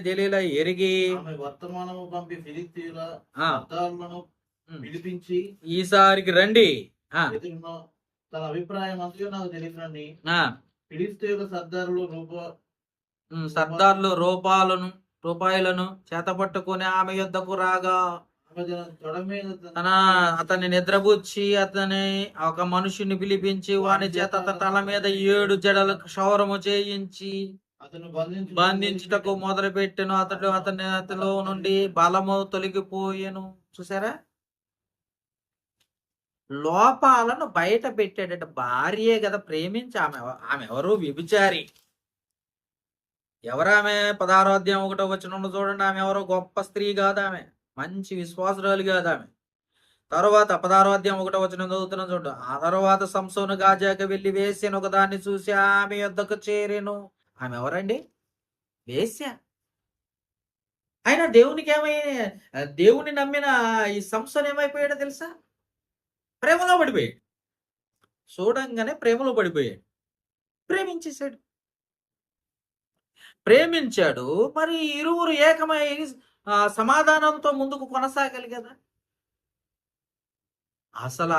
తెలియలా ఎరిగి ఆమె వర్తమానము పంపి ఫిలిస్తీయుల ఆ, సర్దారులను పిలిపించి ఈసారికి రండి. ఆ, ఇతను తన అభిప్రాయం అంతా నాకు తెలియదని ఆ, ఫిలిస్తీయుల సర్దారులు సర్దార్లు రూపాయలను చేతపట్టుకుని ఆమె యొద్దకు రాగా ఆమె తన తొడ మీద అతన్ని నిద్రపుచ్చి అతని ఒక మనుషుని పిలిపించి వాని చేత అతని తల మీద 7 జడల క్షౌరము చేయించి అతను బంధించుటకు మొదలు పెట్టెను. అతనిలో నుండి బలము తొలగిపోయెను. చూసారా, లోపాలను బయట పెట్టాడట. భార్యే కదా ప్రేమించి ఆమె ఎవరు? వ్యభిచారి. ఎవరామె? 16వ అధ్యాయం 1వ వచనంలో చూడండి. ఆమె ఎవరో గొప్ప స్త్రీ కాదు, ఆమె మంచి విశ్వాసురాలు కాదు ఆమె. తర్వాత 16వ అధ్యాయం 1వ వచనం చదువుతున్నాం చూడండి. ఆ తర్వాత సంసోను గాజాకి వెళ్ళి వేశ్యను ఒకదాన్ని చూసి ఆమె యొద్దకు చేరెను. ఆమె ఎవరండి? వేశ్య. ఆయన దేవుని నమ్మిన ఈ సంసోను ఏమైపోయాడో తెలుసా? ప్రేమలో పడిపోయాడు. చూడంగానే ప్రేమలో పడిపోయాడు. ప్రేమించాడు. మరి ఇరువురు ఏకమై సమాధానంతో ముందుకు కొనసాగాలి కదా. అసలు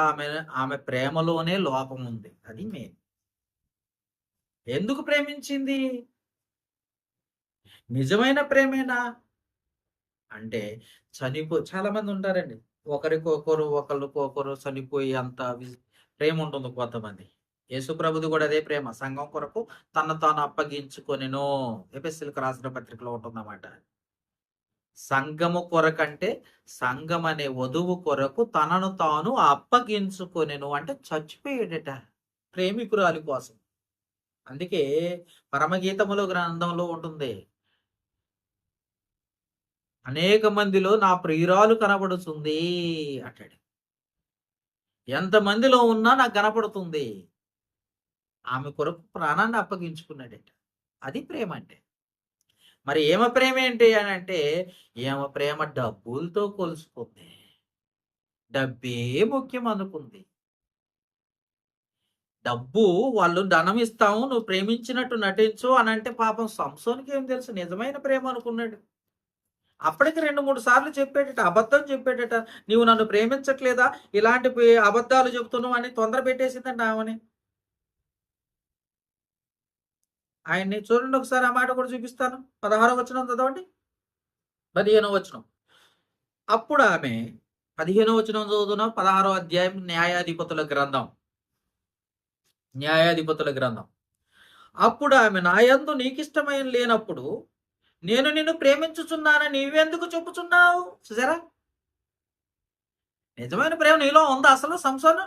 ఆమె ప్రేమలోనే లోపం ఉంది. అది మెయిన్. ఎందుకు ప్రేమించింది? నిజమైన ప్రేమేనా అంటే చాలా మంది ఉంటారండి, ఒకరికొకరు చనిపోయి అంత ప్రేమ ఉంటుంది కొంతమంది. యేసుప్రభుది కూడా అదే ప్రేమ. సంఘం కొరకు తను తాను అప్పగించుకొనెను. ఎఫెసీయులకు రాసిన పత్రికలో ఉంటుందన్నమాట. సంఘము కొరకంటే సంఘం అనే వధువు కొరకు తనను తాను అప్పగించుకొనెను అంటే చచ్చిపోయాడట ప్రేమికురాలి కోసం. అందుకే పరమగీతములో గ్రంథంలో ఉంటుంది, అనేక మందిలో నా ప్రియురాలు కనబడుతుంది అంటాడు. ఎంతమందిలో ఉన్నా నాకు కనపడుతుంది. ఆమె కొరకు ప్రాణాన్ని అప్పగించుకున్నాడట. అది ప్రేమ అంటే. మరి ఏమ ప్రేమ ఏంటి అని అంటే, ఏమ ప్రేమ డబ్బులతో కొలుసుకుంది. డబ్బే ముఖ్యం అనుకుంది. డబ్బు వాళ్ళు ధనం ఇస్తాము, నువ్వు ప్రేమించినట్టు నటించు అని అంటే పాపం సంసోనికి ఏం తెలుసు? నిజమైన ప్రేమ అనుకున్నాడు. అప్పటికి 2-3 సార్లు చెప్పాడట, అబద్ధం చెప్పాడట. నీవు నన్ను ప్రేమించట్లేదా, ఇలాంటి అబద్ధాలు చెప్తున్నావు అని తొందర పెట్టేసిందంట ఆమెని. ఆయన్ని చూడండి ఒకసారి, ఆ మాట కూడా చూపిస్తాను. 16వ వచనం చదవండి, 15వ వచనం. అప్పుడు ఆమె 15వ వచనం చదువుతున్నాం. 16వ అధ్యాయం న్యాయాధిపతుల గ్రంథం. అప్పుడు ఆమె, నా యందు నీకిష్టమైన లేనప్పుడు నేను నిన్ను ప్రేమించుచున్నానని నీవెందుకు చెప్పుచున్నావు? చూసారా, నిజమైన ప్రేమ నీలో ఉందా అసలు సంసోను?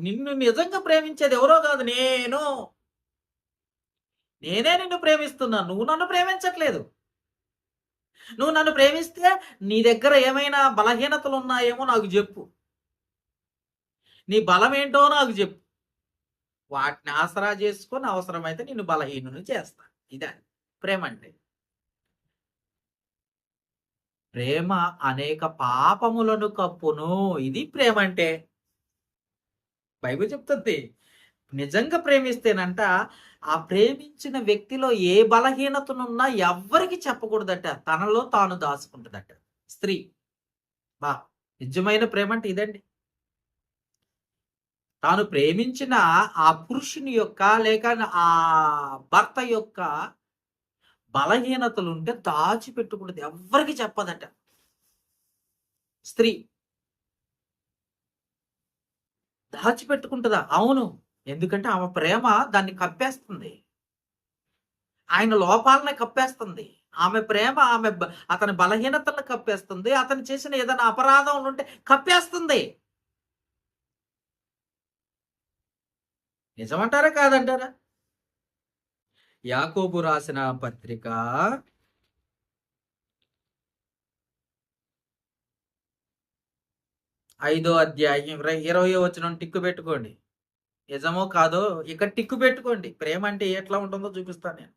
నిన్ను నిజంగా ప్రేమించేది ఎవరో కాదు, నేనే నిన్ను ప్రేమిస్తున్నాను. నువ్వు నన్ను ప్రేమించట్లేదు. నువ్వు నన్ను ప్రేమిస్తే నీ దగ్గర ఏమైనా బలహీనతలు ఉన్నాయేమో నాకు చెప్పు. నీ బలం ఏంటో నాకు చెప్పు. వాటిని ఆసరా చేసుకొని అవసరమైతే నిన్ను బలహీనుని చేస్తా. ఇదే ప్రేమ అంటే. ప్రేమ అనేక పాపములను కప్పును. ఇది ప్రేమ అంటే. బైబిల్ చెప్తుంది, నిజంగా ప్రేమిస్తేనంట ఆ ప్రేమించిన వ్యక్తిలో ఏ బలహీనతనున్నా ఎవ్వరికి చెప్పకూడదట, తనలో తాను దాచుకుంటుందట స్త్రీ. నిజమైన ప్రేమ అంటే ఇదండి. తాను ప్రేమించిన ఆ పురుషుని యొక్క లేక ఆ భర్త యొక్క బలహీనతలు ఉంటే దాచిపెట్టుకున్నది, ఎవ్వరికి చెప్పదట స్త్రీ. దాచిపెట్టుకుంటుందా? అవును. ఎందుకంటే ఆమె ప్రేమ దాన్ని కప్పేస్తుంది, ఆయన లోపాలని కప్పేస్తుంది. ఆమె ప్రేమ అతని బలహీనతలను కప్పేస్తుంది, అతను చేసిన ఏదైనా అపరాధం ఉంటే కప్పేస్తుంది. నిజమంటారా కాదంటారా? యాకోబు రాసిన పత్రిక 5వ అధ్యాయం 20వ వచనం టిక్కు పెట్టుకోండి. నిజమో కాదో ఇక్కడ టిక్కు పెట్టుకోండి. ప్రేమ అంటే ఎట్లా ఉంటుందో చూపిస్తాను నేను.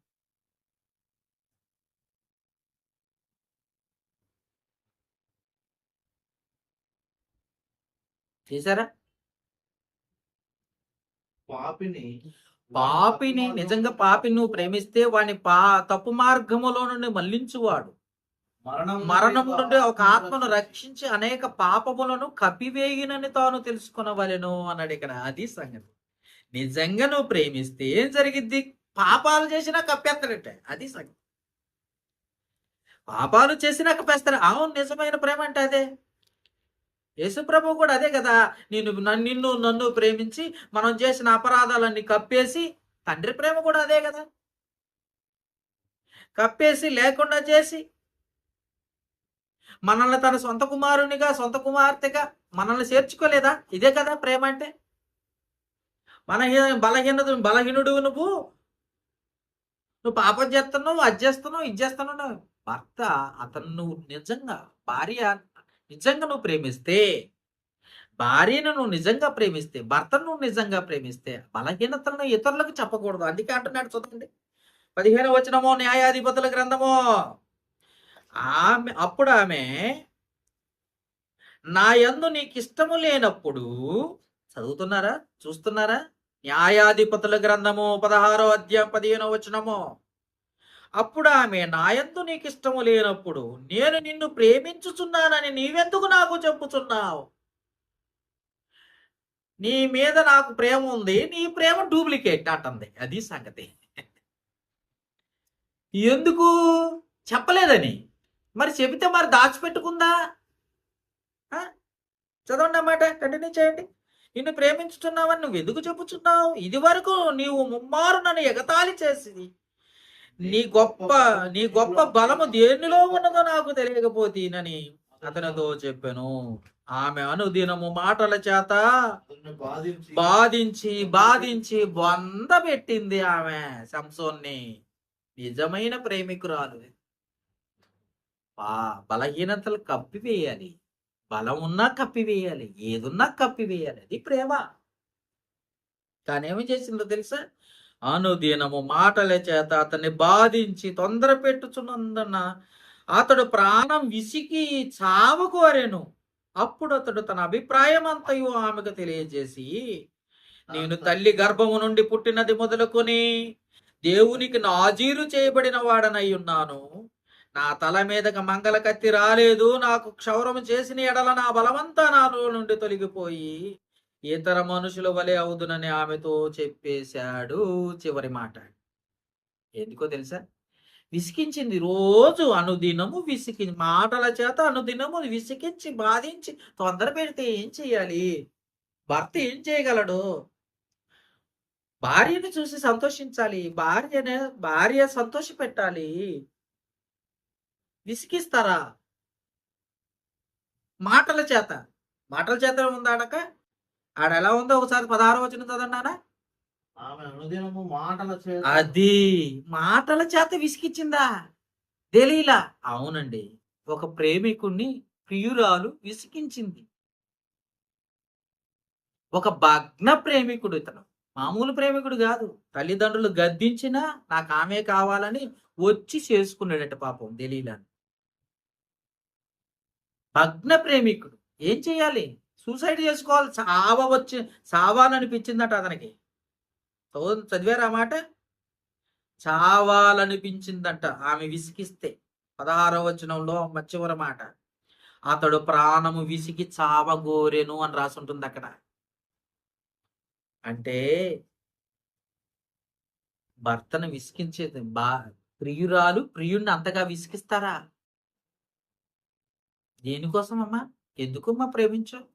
చేశారా? పాపిని పాపిని నిజంగా పాపిని నువ్వు ప్రేమిస్తే వాడిని తప్పు మార్గములో నుండి మళ్లించువాడు, మరణం నుండి ఒక ఆత్మను రక్షించి అనేక పాపములను కప్పివేయునని తాను తెలుసుకునవలెను అన్నాడు ఇక్కడ. అది సంగతి. నిజంగా నువ్వు ప్రేమిస్తే ఏం జరిగిద్ది? పాపాలు చేసినా కప్పేస్తాడట. అది సంగతి. పాపాలు చేసినా కప్పేస్తాడు. అవును, నిజమైన ప్రేమ అంటే అదే. యేసుప్రభు కూడా అదే కదా. నన్ను ప్రేమించి మనం చేసిన అపరాధాలన్నీ కప్పేసి, తండ్రి ప్రేమ కూడా అదే కదా. కప్పేసి లేకుండా చేసి మనల్ని తన సొంత కుమారునిగా సొంత కుమార్తెగా మనల్ని చేర్చుకోలేదా? ఇదే కదా ప్రేమ అంటే. బలహీనుడు నువ్వు పాపం చేస్తున్నావు, అది చేస్తున్నావు, ఇది చేస్తున్నావు. భర్త అతను నువ్వు నిజంగా నిజంగా నువ్వు ప్రేమిస్తే, భార్యను నువ్వు నిజంగా ప్రేమిస్తే, భర్తను నువ్వు నిజంగా ప్రేమిస్తే బలహీనతలను ఇతరులకు చెప్పకూడదు. అందుకే అంటున్నాడు చూడండి 15వ వచనము, న్యాయాధిపతుల గ్రంథము. అప్పుడు ఆమె, నా యందు నీకు ఇష్టము లేనప్పుడు, చదువుతున్నారా, చూస్తున్నారా? న్యాయాధిపతుల గ్రంథము 16వ అధ్యాయం 15వ వచనము. అప్పుడు ఆమె, నా యందు నీకు ఇష్టము లేనప్పుడు నేను నిన్ను ప్రేమించుచున్నానని నీవెందుకు నాకు చెప్పుచున్నావు? నీ మీద నాకు ప్రేమ ఉంది, నీ ప్రేమ డూప్లికేట్ అంటుంది. అది సంగతి. ఎందుకు చెప్పలేదని? మరి చెబితే మరి దాచిపెట్టుకుందా? చదవండి అన్నమాట, కంటిన్యూ చేయండి. నిన్ను ప్రేమించుతున్నావని నువ్వు ఎందుకు చెప్పుచున్నావు? ఇది వరకు నీవు ముమ్మారు నన్ను ఎగతాళి చేసి నీ గొప్ప బలము దేనిలో ఉన్నదో నాకు తెలియకపోతేనని అతనితో చెప్పాను. ఆమె అనుదినము మాటల చేత బాధించి బొంద పెట్టింది ఆమె సంసోన్ని. నిజమైన ప్రేమికురాలు. బలహీనతలు కప్పివేయాలి, బలం ఉన్నా కప్పివేయాలి, ఏదున్నా కప్పివేయాలి. అది ప్రేమ. తానేమి చేసిందో తెలుసా? అనుదినము మాటల చేత అతన్ని బాధించి తొందర పెట్టుచున్నందున అతడు ప్రాణం విసికి చావు కోరెను. అప్పుడు అతడు తన అభిప్రాయం అంతయు ఆమెకు తెలియజేసి, నేను తల్లి గర్భము నుండి పుట్టినది మొదలుకొని దేవునికి నాజీరు చేయబడిన వాడనై ఉన్నాను. నా తల మీదకి మంగళ కత్తి రాలేదు. నాకు క్షౌరము చేసిన ఎడల నా బలమంతా నాలో నుండి తొలగిపోయి ఇతర మనుషుల వలె అవుదునని ఆమెతో చెప్పేశాడు. చివరి మాట ఎందుకో తెలుసా? విసికించింది. రోజు అనుదినము మాటల చేత అనుదినము విసికించి బాధించి తొందర పెడితే ఏం చెయ్యాలి? భర్త ఏం చేయగలడు? భార్యను చూసి సంతోషించాలి, భార్య సంతోష పెట్టాలి. విసికిస్తారా? మాటల చేత ఉందాడక. ఆడెలా ఉందో ఒకసారి 16వ వచనం చదవన్నానా? అది మాటల చేత విసికిచ్చిందా? తెలియలా? అవునండి, ఒక ప్రేమికుణ్ణి ప్రియురాలు విసికించింది. ఒక భగ్న ప్రేమికుడు. ఇతను మామూలు ప్రేమికుడు కాదు. తల్లిదండ్రులు గద్దించినా నాకు ఆమె కావాలని వచ్చి చేసుకున్నాడట పాపం తెలియలని. భగ్న ప్రేమికుడు. ఏం చెయ్యాలి? సూసైడ్ చేసుకోవాలి. చావాలనిపించిందట అతనికి. చదివారా మాట? చావాలనిపించిందట ఆమె విసికిస్తే. 16వ వచనంలో చివరి మాట, అతడు ప్రాణము విసికి చావగోరెను అని రాసి ఉంటుంది అక్కడ. అంటే భర్తను విసికించేది ప్రియురాలు ప్రియుడిని అంతగా విసికిస్తారా? దేనికోసం అమ్మా? ఎందుకమ్మా ప్రేమించావు?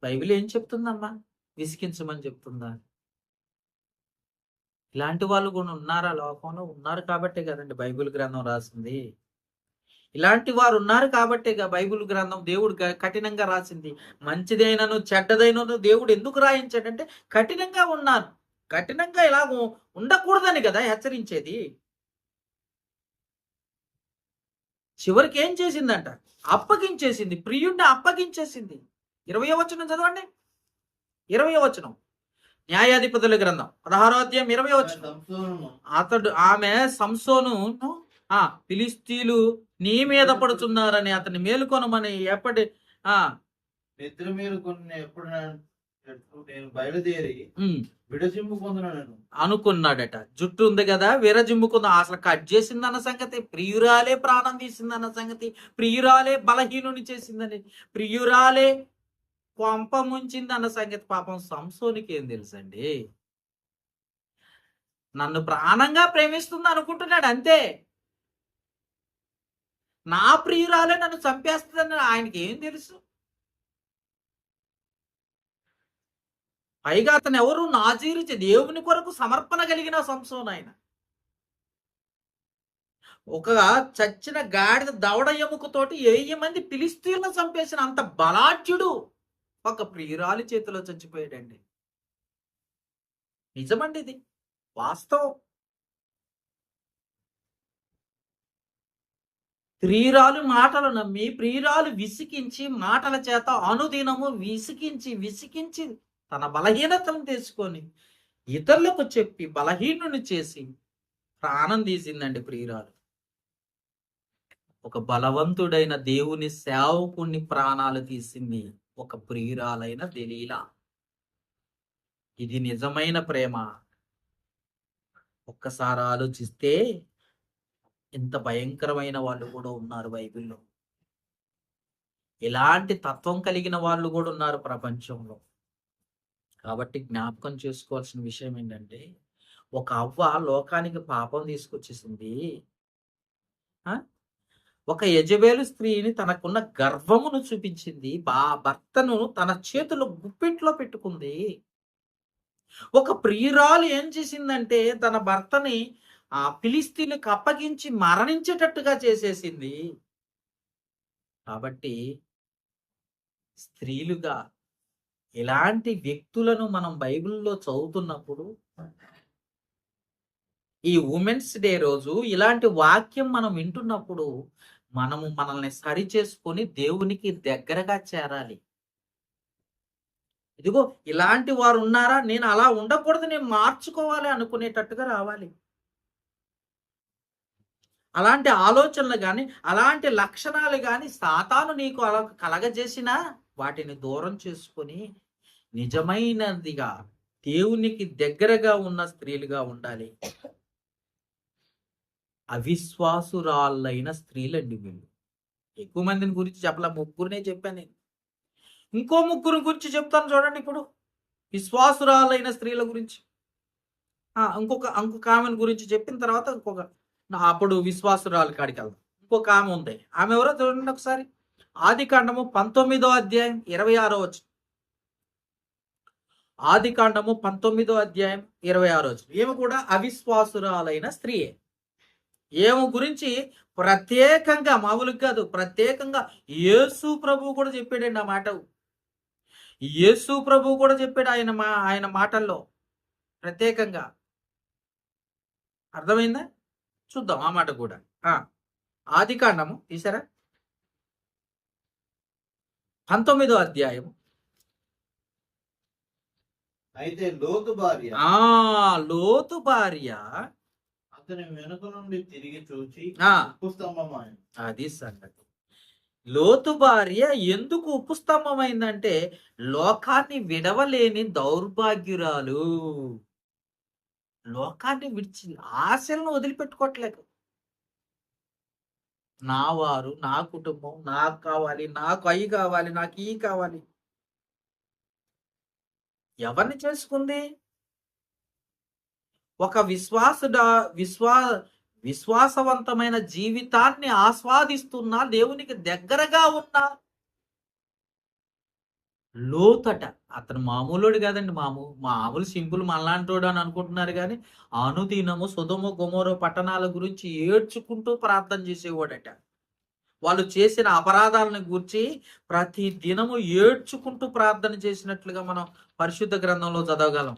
బైబిల్ ఏం చెప్తుందమ్మా? విసికించమని చెప్తుందా? ఇలాంటి వాళ్ళు కూడా ఉన్నారా లోకంలో? ఉన్నారు కాబట్టే కదండి బైబిల్ గ్రంథం రాసింది. ఇలాంటి వారు ఉన్నారు కాబట్టే బైబిల్ గ్రంథం దేవుడు కఠినంగా రాసింది. మంచిదైనను చెడ్డదైనను దేవుడు ఎందుకు రాయించాడంటే కఠినంగా ఉన్నారు, కఠినంగా ఇలా ఉండకూడదని కదా హెచ్చరించేది. చివరికి ఏం చేసిందంట? అప్పగించేసింది. ప్రియుడిని అప్పగించేసింది. 20వ వచనం చదవండి. 20వ వచనం న్యాయాధిపతుల గ్రంథం 16వ అధ్యాయం 20వ వచనం. ఆమె సంసోను ఫిలిస్తీయులు నీ మీద పడుతున్నారని అతన్ని మేలుకొనమని నిద్ర నేను బయలుదేరి ఉమ్, విడజిమ్ము పొందినాను. అనుకున్నాడట. జుట్టు ఉంది కదా విరజిమ్ముకుందా, అసలు కట్ చేసిందన్న సంగతి, ప్రియురాలే ప్రాణం తీసిందన్న సంగతి, ప్రియురాలే బలహీనుని చేసిందని, ప్రియురాలే కొంప ముంచింది అన్న సంగతి పాపం సంసోనికి ఏం తెలుసండి. నన్ను ప్రాణంగా ప్రేమిస్తుంది అనుకుంటున్నాడు అంతే. నా ప్రియురాలే నన్ను చంపేస్తుందని ఆయనకి ఏం తెలుసు? పైగా అతను ఎవరు? నాజీరు, దేవుని కొరకు సమర్పణ కలిగిన సంసోను ఆయన. ఒక చచ్చిన గాడిద దవడ ఎముకతోటి 1000 మంది ఫిలిస్తీన్లను చంపేసిన అంత బలాఢ్యుడు ఒక ప్రియురాలి చేతిలో చచ్చిపోయాడండి. నిజమండి, ఇది వాస్తవం. ప్రియురాలు మాటలు నమ్మి, ప్రియురాలు విసికించి, మాటల చేత అనుదినము విసికించి తన బలహీనతను తెలుసుకొని ఇతరులకు చెప్పి బలహీనుని చేసి ప్రాణం తీసిందండి ప్రియురాలు. ఒక బలవంతుడైన దేవుని సేవకుని ప్రాణాలు తీసింది ఒక ప్రియురాలైన దెలీలా. ఇది నిజమైన ప్రేమ. ఒక్కసారి ఆలోచిస్తే ఇంత భయంకరమైన వాళ్ళు కూడా ఉన్నారు బైబిల్లో. ఇలాంటి తత్వం కలిగిన వాళ్ళు కూడా ఉన్నారు ప్రపంచంలో. కాబట్టి జ్ఞాపకం చేసుకోవాల్సిన విషయం ఏంటంటే, ఒక అవ్వ లోకానికి పాపం తీసుకొచ్చేసింది. ఒక యెజబెలు స్త్రీని తనకున్న గర్వమును చూపించింది. భర్తను తన చేతులు గుప్పిట్లో పెట్టుకుంది. ఒక ప్రియురాలు ఏం చేసిందంటే తన భర్తని ఫిలిస్తీన్లకు అప్పగించి మరణించేటట్టుగా చేసేసింది. కాబట్టి స్త్రీలుగా ఇలాంటి వ్యక్తులను మనం బైబిల్లో చదువుతున్నప్పుడు, ఈ ఉమెన్స్ డే రోజు ఇలాంటి వాక్యం మనం వింటున్నప్పుడు మనము మనల్ని సరి చేసుకొని దేవునికి దగ్గరగా చేరాలి. ఇదిగో ఇలాంటి వారు ఉన్నారా, నేను అలా ఉండకూడదు, నేను మార్చుకోవాలి అనుకునేటట్టుగా రావాలి. అలాంటి ఆలోచనలు కానీ, అలాంటి లక్షణాలు కానీ సాతాను నీకు అలా కలగజేసినా వాటిని దూరం చేసుకొని నిజమైనదిగా దేవునికి దగ్గరగా ఉన్న స్త్రీలుగా ఉండాలి. అవిశ్వాసురాళ్ళైన స్త్రీలండి వీళ్ళు. ఎక్కువ మందిని గురించి చెప్పలే, ముగ్గురునే చెప్పాను నేను. ఇంకో ముగ్గురు గురించి చెప్తాను చూడండి. ఇప్పుడు విశ్వాసురాలైన స్త్రీల గురించి ఇంకొక ఆమెను గురించి చెప్పిన తర్వాత అప్పుడు విశ్వాసురాల కాడికి వెళ్దాం. ఇంకొక ఆమె ఉంది. ఆమె ఎవరో చూడండి ఒకసారి. ఆదికాండము 19వ అధ్యాయం 26వ వచనం. ఆదికాండము 19వ అధ్యాయం 26వ వచనం. ఈమె కూడా అవిశ్వాసురాలైన స్త్రీయే. ఏమో గురించి ప్రత్యేకంగా, మామూలుగా కాదు, ప్రత్యేకంగా యేసు ప్రభు కూడా చెప్పాడండి ఆ మాట. యేసు ప్రభు కూడా చెప్పాడు ఆయన మాటల్లో ప్రత్యేకంగా. అర్థమైందా? చూద్దాం ఆ మాట కూడా. ఆదికాండము తీసారా 19వ అధ్యాయం. అయితే లోతు భార్య అతని వెనుక నుండి తిరిగి చూచి ఉప్పు స్తంభమైంది. అది సంగతి. లోతు భార్య ఎందుకు ఉప్పు స్తంభమైందంటే లోకాన్ని విడవలేని దౌర్భాగ్యురాలు. లోకాన్ని విడిచి ఆశలను వదిలిపెట్టుకోవట్లేదు. నా వారు, నా కుటుంబం, నాకు కావాలి, నాకు అయి కావాలి, నాకు ఈ కావాలి. ఎవరిని చేసుకుంది? ఒక విశ్వాసవంతమైన జీవితాన్ని ఆస్వాదిస్తున్నా, దేవునికి దగ్గరగా ఉన్న లోతట. అతను మామూలుడు కాదండి. మామూలు సింపుల్ మనలాంటోడు అని అనుకుంటున్నారు కానీ అనుదినము సొదొమ గొమొర పట్టణాల గురించి ఏడ్చుకుంటూ ప్రార్థన చేసేవాడట. వాళ్ళు చేసిన అపరాధాలను గురించి ప్రతి దినము ఏడ్చుకుంటూ ప్రార్థన చేసినట్లుగా మనం పరిశుద్ధ గ్రంథంలో చదవగలం.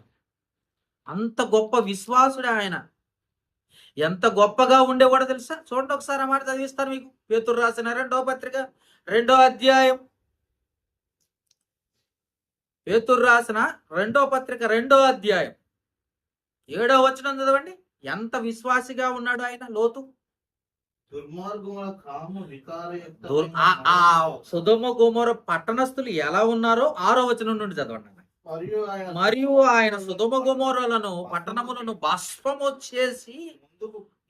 అంత గొప్ప విశ్వాసుడే ఆయన. ఎంత గొప్పగా ఉండేవాడో తెలుసా? చూడండి ఒకసారి ఆ మాట చదివిస్తాను మీకు. పేతురు రాసిన 2వ పత్రిక 2వ అధ్యాయం. పేతురు రాసిన 2వ పత్రిక 2వ అధ్యాయం 7వ వచనం చదవండి. ఎంత విశ్వాసిగా ఉన్నాడు ఆయన లోతు. సొదొమ గొమొర పట్టణస్థులు ఎలా ఉన్నారో 6వ వచనం నుండి చదవండి. మరియు ఆయన సొదొమ గొమొర్రాలను పట్టణములను భస్మము చేసి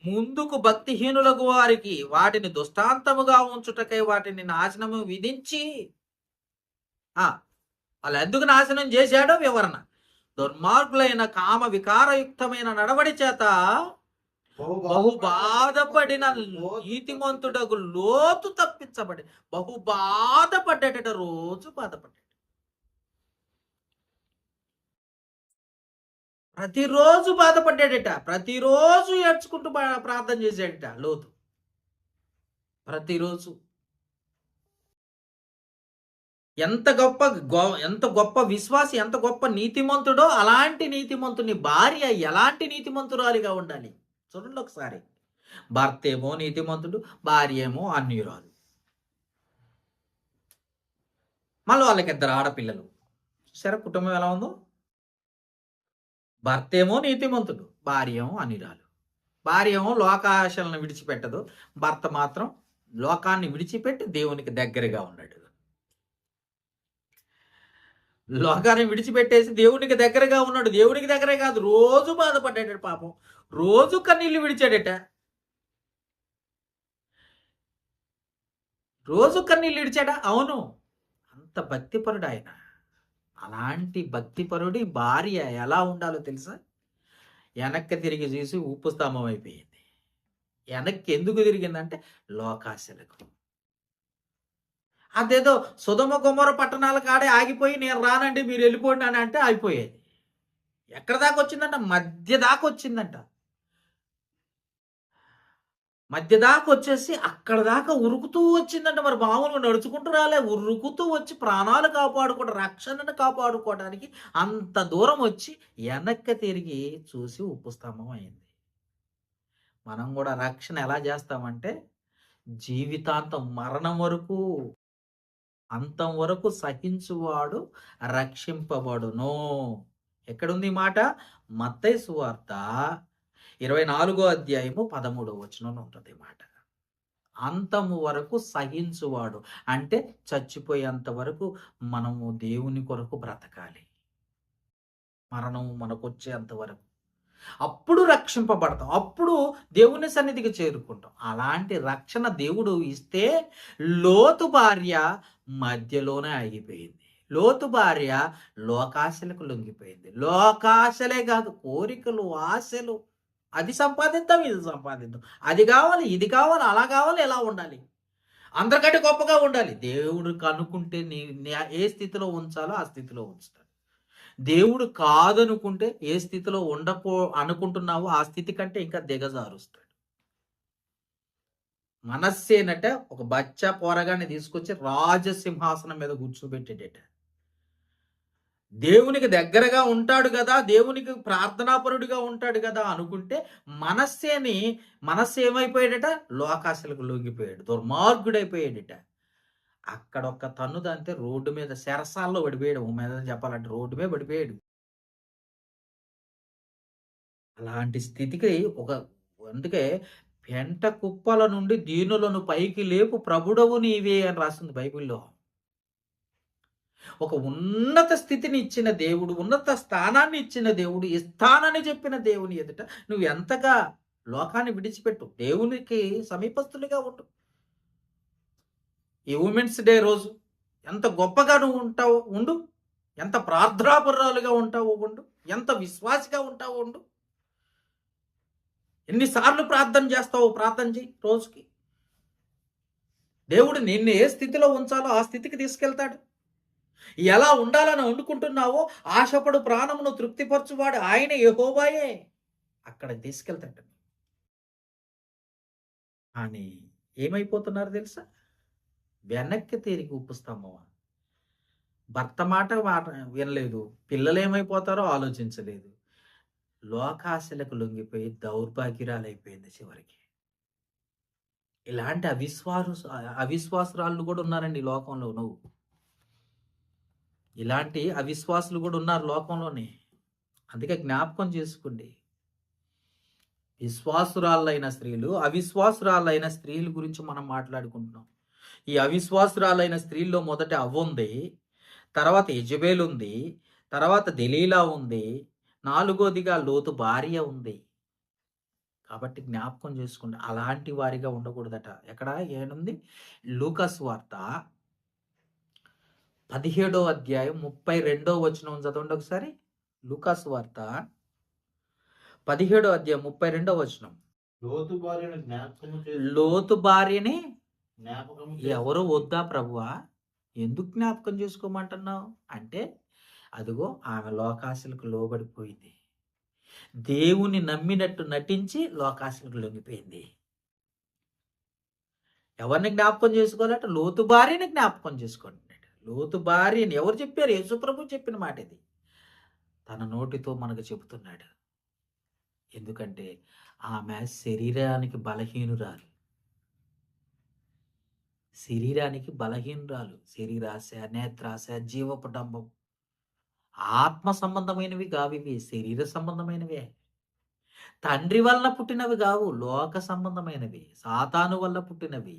ముందుకు భక్తిహీనులకు వారికి వాటిని దృష్టాంతముగా ఉంచుటకై వాటిని నాశనము విధించి వాళ్ళు ఎందుకు నాశనం చేశాడో వివరణ. దుర్మార్గులైన కామ వికారయుక్తమైన నడవడి చేత బహు బాధపడిన నీతిమంతుడకు లోతు తప్పించబడి బహు బాధపడ్డాడట. రోజు బాధపడ్డాడు, ప్రతిరోజు బాధపడ్డాడట, ప్రతిరోజు ఏడ్చుకుంటూ ప్రార్థన చేశాడట లోతు. ప్రతిరోజు ఎంత గొప్ప విశ్వాసి, ఎంత గొప్ప నీతిమంతుడో అలాంటి నీతిమంతుని భార్య ఎలాంటి నీతిమంతురాలిగా ఉండాలి చూడండి ఒకసారి. భర్త ఏమో నీతిమంతుడు, భార్య ఏమో అన్యురాలు. మళ్ళీ వాళ్ళకి 2 ఆడపిల్లలు. సరే కుటుంబం ఎలా ఉందో. భర్త ఏమో నీతిమంతుడు, భార్య ఏమో అన్యురాలు. భార్య ఏమో లోకాశలను విడిచిపెట్టదు, భర్త మాత్రం లోకాన్ని విడిచిపెట్టి దేవునికి దగ్గరగా ఉన్నాడు. లోకాన్ని విడిచిపెట్టేసి దేవునికి దగ్గరగా ఉన్నాడు. దేవునికి దగ్గరే కాదు, రోజు బాధపడ్డాడు పాపం, రోజు కన్నీళ్ళు విడిచాడట, రోజు కన్నీళ్ళు విడిచాడా? అవును, అంత భక్తిపరుడు ఆయన. అలాంటి భక్తిపరుడి భార్య ఎలా ఉండాలో తెలుసా? వెనక్కి తిరిగి చూసి ఉప్పు స్తంభం అయిపోయింది. వెనక్కి ఎందుకు తిరిగిందంటే లోకాశలకు. అదేదో సొదొమ గొమొర్రా పట్టణాల కాడే ఆగిపోయి నేను రానండి మీరు వెళ్ళిపోండి అని అంటే అయిపోయేది. ఎక్కడ దాకా వచ్చిందంట? మధ్య దాకా వచ్చిందంట. మధ్య దాకా వచ్చేసి అక్కడ దాకా ఉరుకుతూ వచ్చిందంట. మరి మామూలుగా నడుచుకుంటూ రాలే, ఉరుకుతూ వచ్చి ప్రాణాలు కాపాడుకోవడం, రక్షణను కాపాడుకోవడానికి అంత దూరం వచ్చి వెనక్కి తిరిగి చూసి ఉప్పు స్తంభం అయింది. మనం కూడా రక్షణ ఎలా చేస్తామంటే జీవితాంతం మరణం వరకు అంతం వరకు సహించువాడు రక్షింపబడును. ఎక్కడుంది ఈ మాట? మత్తయి సువార్త 24వ అధ్యాయము 13వ వచనంలో ఉంటుంది మాట. అంతము వరకు సహించువాడు అంటే చచ్చిపోయేంత వరకు మనము దేవుని కొరకు బ్రతకాలి. మరణము మనకు వచ్చేంత వరకు, అప్పుడు రక్షింపబడతాం, అప్పుడు దేవుని సన్నిధికి చేరుకుంటాం. అలాంటి రక్షణ దేవుడు ఇస్తే లోతు భార్య మధ్యలోనే ఆగిపోయింది. లోతు భార్య లోకాశలకు లొంగిపోయింది. లోకాశలే కాదు, కోరికలు, ఆశలు, అది సంపాదిద్దాం, ఇది సంపాదిద్దాం, అది కావాలి, ఇది కావాలి, అలా కావాలి, ఎలా ఉండాలి, అందరికంటే గొప్పగా ఉండాలి. దేవుడు కనుక్కుంటే నీ ఏ స్థితిలో ఉంచాలో ఆ స్థితిలో ఉంచుతాడు. దేవుడు కాదనుకుంటే ఏ స్థితిలో అనుకుంటున్నావో ఆ స్థితి కంటే ఇంకా దిగజారుస్తాడు. మనస్సేనట ఒక బచ్చా పోరగాన్ని తీసుకొచ్చి రాజసింహాసనం మీద కూర్చోబెట్టేట. దేవునికి దగ్గరగా ఉంటాడు కదా, దేవునికి ప్రార్థనాపరుడిగా ఉంటాడు కదా అనుకుంటే మనస్సు ఏమైపోయాడట? లోకాశలకు లొంగిపోయాడు, దుర్మార్గుడైపోయాడట. అక్కడ ఒక్క తన్నుదంతే రోడ్డు మీద శరసాల్లో పడిపోయాడు. మీద చెప్పాలంటే రోడ్డు మీద పడిపోయాడు. అలాంటి స్థితికి అందుకే పెంట కుప్పల నుండి దీనులను పైకి లేపు ప్రభుడవు నీవే అని రాస్తుంది బైబిల్లో. ఒక ఉన్నత స్థితిని ఇచ్చిన దేవుడు, ఉన్నత స్థానాన్ని ఇచ్చిన దేవుడు, ఇస్తానని చెప్పిన దేవుని ఎదుట నువ్వు ఎంతగా లోకాన్ని విడిచిపెట్టు, దేవునికి సమీపస్తులుగా ఉండు. ఈ ఉమెన్స్ డే రోజు ఎంత గొప్పగా నువ్వు ఉంటావో ఉండు, ఎంత ప్రార్థనాపరురాలుగా ఉంటావో ఉండు, ఎంత విశ్వాసిగా ఉంటావో ఉండు. ఎన్నిసార్లు ప్రార్థన చేస్తావో ప్రార్థన చేయి రోజుకి. దేవుడు నిన్ను ఏ స్థితిలో ఉంచాలో ఆ స్థితికి తీసుకెళ్తాడు. ఎలా ఉండాలని వండుకుంటున్నావో ఆశపడు ప్రాణమును తృప్తిపరచువాడు ఆయన యెహోవాయే, అక్కడ తీసుకెళ్తాడు. అని ఏమైపోతున్నారు తెలుసా? వెనక్కి తిరిగి ఉప్పు స్తంభమా. భర్త మాట వినలేదు, పిల్లలు ఏమైపోతారో ఆలోచించలేదు, లోకాశలకు లొంగిపోయి దౌర్భాగ్యురాలైపోయింది చివరికి. ఇలాంటి అవిశ్వాసురాళ్ళు కూడా ఉన్నారండి ఈ లోకంలో. ఇలాంటి అవిశ్వాసులు కూడా ఉన్నారు లోకంలోనే. అందుకే జ్ఞాపకం చేసుకోండి. విశ్వాసురాలైన స్త్రీలు, అవిశ్వాసురాలైన స్త్రీల గురించి మనం మాట్లాడుకుంటున్నాం. ఈ అవిశ్వాసురాలైన స్త్రీల్లో మొదట అవ్వ ఉంది, తర్వాత యెజబెల్ ఉంది, తర్వాత దెలీలా ఉంది, నాలుగోదిగా లోతు భార్య ఉంది. కాబట్టి జ్ఞాపకం చేసుకోండి, అలాంటి వారిగా ఉండకూడదట. ఎక్కడ ఏముంది? లూకాసు వార్త 17వ అధ్యాయం 32వ వచనం చదవండి ఒకసారి. లూకాసు వార్త 17వ అధ్యాయం 32వ వచనం. లోతు భార్యను జ్ఞాపకము లోతు భార్యని జ్ఞాపకం ఎవరు వద్దా ప్రభువా, ఎందుకు జ్ఞాపకం చేసుకోమంటున్నావు అంటే, అదిగో ఆమె లోకాశలకు లోబడిపోయింది, దేవుని నమ్మినట్టు నటించి లోకాశలకు లొంగిపోయింది. ఎవరిని జ్ఞాపకం చేసుకోవాలంటే లోతు భార్యని జ్ఞాపకం చేసుకోండి. లోతు భార్యని ఎవరు చెప్పారు? యేసుప్రభు చెప్పిన మాట ఇది, తన నోటితో మనకు చెబుతున్నాడు. ఎందుకంటే ఆమె శరీరానికి బలహీనురాలు, శరీరాశ, నేత్రాశ, జీవపటంబం ఆత్మ సంబంధమైనవి కావివి, శరీర సంబంధమైనవే. తండ్రి వల్ల పుట్టినవి కావు, లోక సంబంధమైనవి, సాతాను వల్ల పుట్టినవి.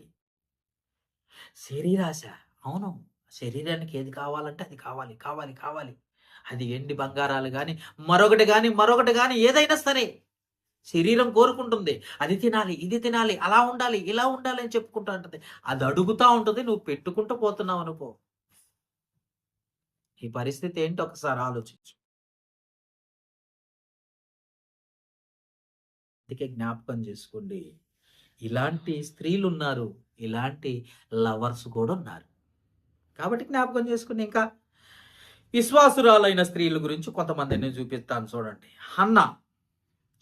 శరీరాశ, అవును, శరీరానికి ఏది కావాలంటే అది కావాలి కావాలి కావాలి. అది ఎండి బంగారాలు కానీ మరొకటి కానీ ఏదైనా సరే శరీరం కోరుకుంటుంది. అది తినాలి, ఇది తినాలి, అలా ఉండాలి, ఇలా ఉండాలి అని చెప్పుకుంటూ ఉంటుంది. అది అడుగుతూ ఉంటుంది, నువ్వు పెట్టుకుంటూ పోతున్నావు అనుకో. ఈ పరిస్థితి ఏంటి ఒకసారి ఆలోచించు. అందుకే జ్ఞాపకం చేసుకోండి, ఇలాంటి స్త్రీలు ఉన్నారు, ఇలాంటి లవర్స్ కూడా ఉన్నారు. కాబట్టి జ్ఞాపకం చేసుకుని ఇంకా విశ్వాసురాలైన స్త్రీల గురించి కొంతమందిని చూపిస్తాను చూడండి. హన్నా,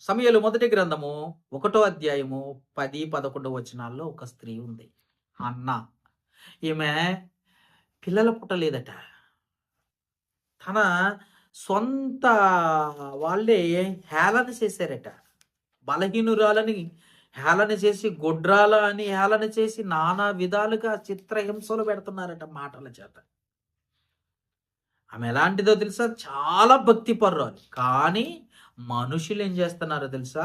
సమూయేలు మొదటి గ్రంథము 1వ అధ్యాయము 10-11 వచనాల్లో ఒక స్త్రీ ఉంది, హన్నా. ఈమె పిల్లలు పుట్టలేదట. తన సొంత వాళ్ళే హేళన చేశారట. బలహీనురాలని హేళన చేసి, గొడ్రాల అని హేళన చేసి, నానా విధాలుగా చిత్రహింసలు పెడుతున్నారట మాటల చేత. ఆమె ఎలాంటిదో తెలుసా? చాలా భక్తి పర్రాలు. కానీ మనుషులు ఏం చేస్తున్నారో తెలుసా?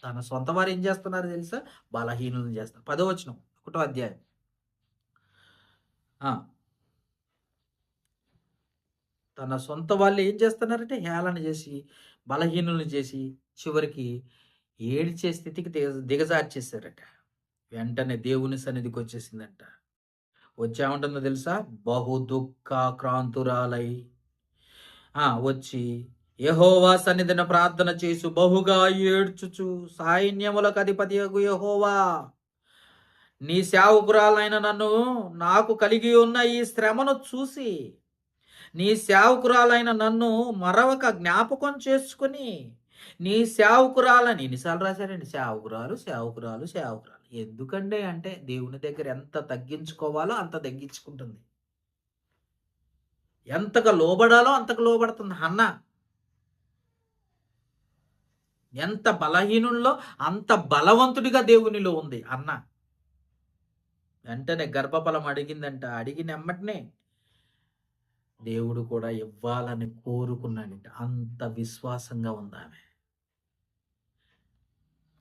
తన సొంత వారు ఏం చేస్తున్నారో తెలుసా? బలహీనులను చేస్తారు. 10వ వచనం 1వ అధ్యాయం. తన సొంత వాళ్ళు ఏం చేస్తున్నారంటే హేళన చేసి, బలహీనులను చేసి, చివరికి ఏడ్చే స్థితికి దిగజార్చేశారట. వెంటనే దేవుని సన్నిధికి వచ్చేసిందంట. వచ్చామంటుందో తెలుసా? బహు దుఃఖాక్రాంతురాలై వచ్చి యెహోవా సన్నిధిన ప్రార్థన చేసు బహుగా ఏడ్చుచు, సైన్యములకు అధిపతియగు యెహోవా, నీ సేవకురాలైన నన్ను నాకు కలిగి ఉన్న ఈ శ్రమను చూసి, నీ సేవకురాలైన నన్ను మరొక జ్ఞాపకం చేసుకుని, నీ సేవకురాలని ఎన్నిసార్లు రాశారండి? సేవకురాలు. ఎందుకండి అంటే దేవుని దగ్గర ఎంత తగ్గించుకోవాలో అంత తగ్గించుకుంటుంది, ఎంతగా లోబడాలో అంతకు లోబడుతుంది. హన్నా ఎంత బలహీనుల్లో అంత బలవంతుడిగా దేవునిలో ఉంది అన్న. వెంటనే గర్భఫలం అడిగిందంట. అడిగిన ఎమ్మటనే దేవుడు కూడా ఇవ్వాలని కోరుకున్నాడంట. అంత విశ్వాసంగా ఉంది ఆమె.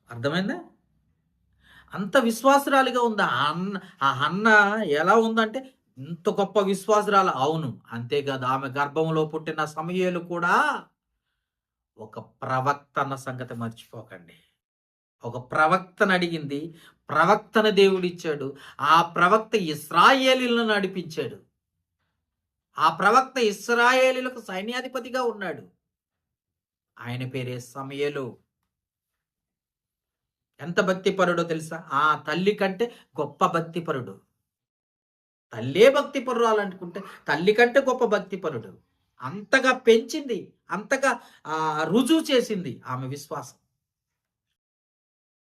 అర్థమైందా? అంత విశ్వాసురాలిగా ఉంది ఆ హన్న. ఎలా ఉందంటే ఇంత గొప్ప విశ్వాసురాలు. అవును, అంతేకాదు, ఆమె గర్భంలో పుట్టిన సమూయేలు కూడా ఒక ప్రవక్త అన్న సంగతి మర్చిపోకండి. ఒక ప్రవక్తను అడిగింది, ప్రవక్తను దేవుడిచ్చాడు. ఆ ప్రవక్త ఇశ్రాయేలీలను నడిపించాడు. ఆ ప్రవక్త ఇశ్రాయేలీలకు సైన్యాధిపతిగా ఉన్నాడు. ఆయన పేరే సమూయేలు. ఎంత భక్తిపరుడో తెలుసా? ఆ తల్లి కంటే గొప్ప భక్తిపరుడు. తల్లే భక్తిపరురాలు అనుకుంటే తల్లి కంటే గొప్ప భక్తిపరుడు. అంతగా పెంచింది, అంతగా రుజువు చేసింది ఆమె విశ్వాసం.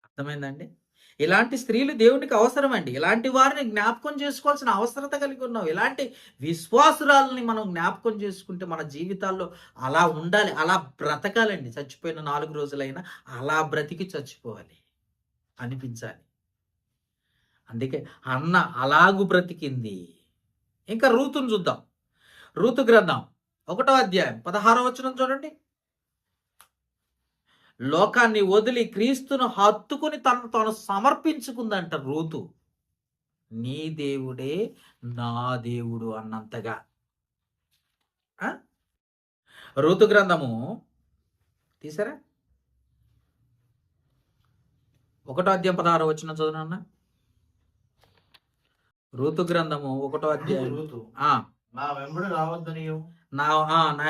అర్థమైందండి? ఇలాంటి స్త్రీలు దేవునికి అవసరమండి. ఇలాంటి వారిని జ్ఞాపకం చేసుకోవాల్సిన అవసరత కలిగి ఉన్నాం. ఇలాంటి విశ్వాసురాలని మనం జ్ఞాపకం చేసుకుంటే మన జీవితాల్లో అలా ఉండాలి, అలా బ్రతకాలండి. చచ్చిపోయిన 4 రోజులైనా అలా బ్రతికి చచ్చిపోవాలి అనిపించాలి. అందుకే అన్న అలాగు బ్రతికింది. ఇంకా రూతును చూద్దాం. రూతు గ్రంథం 1వ అధ్యాయం 16వ వచనం చూడండి. లోకాన్ని వదిలి క్రీస్తును హత్తుకుని తను సమర్పించుకుందంట రూతు. నీ దేవుడే నా దేవుడు అన్నంతగా. రూతు గ్రంథము తీసారా 1:16 చదువునన్నా. రూతు గ్రంథము 1:16. రూతు ఆ నా వెంబడి రావద్దనియు నా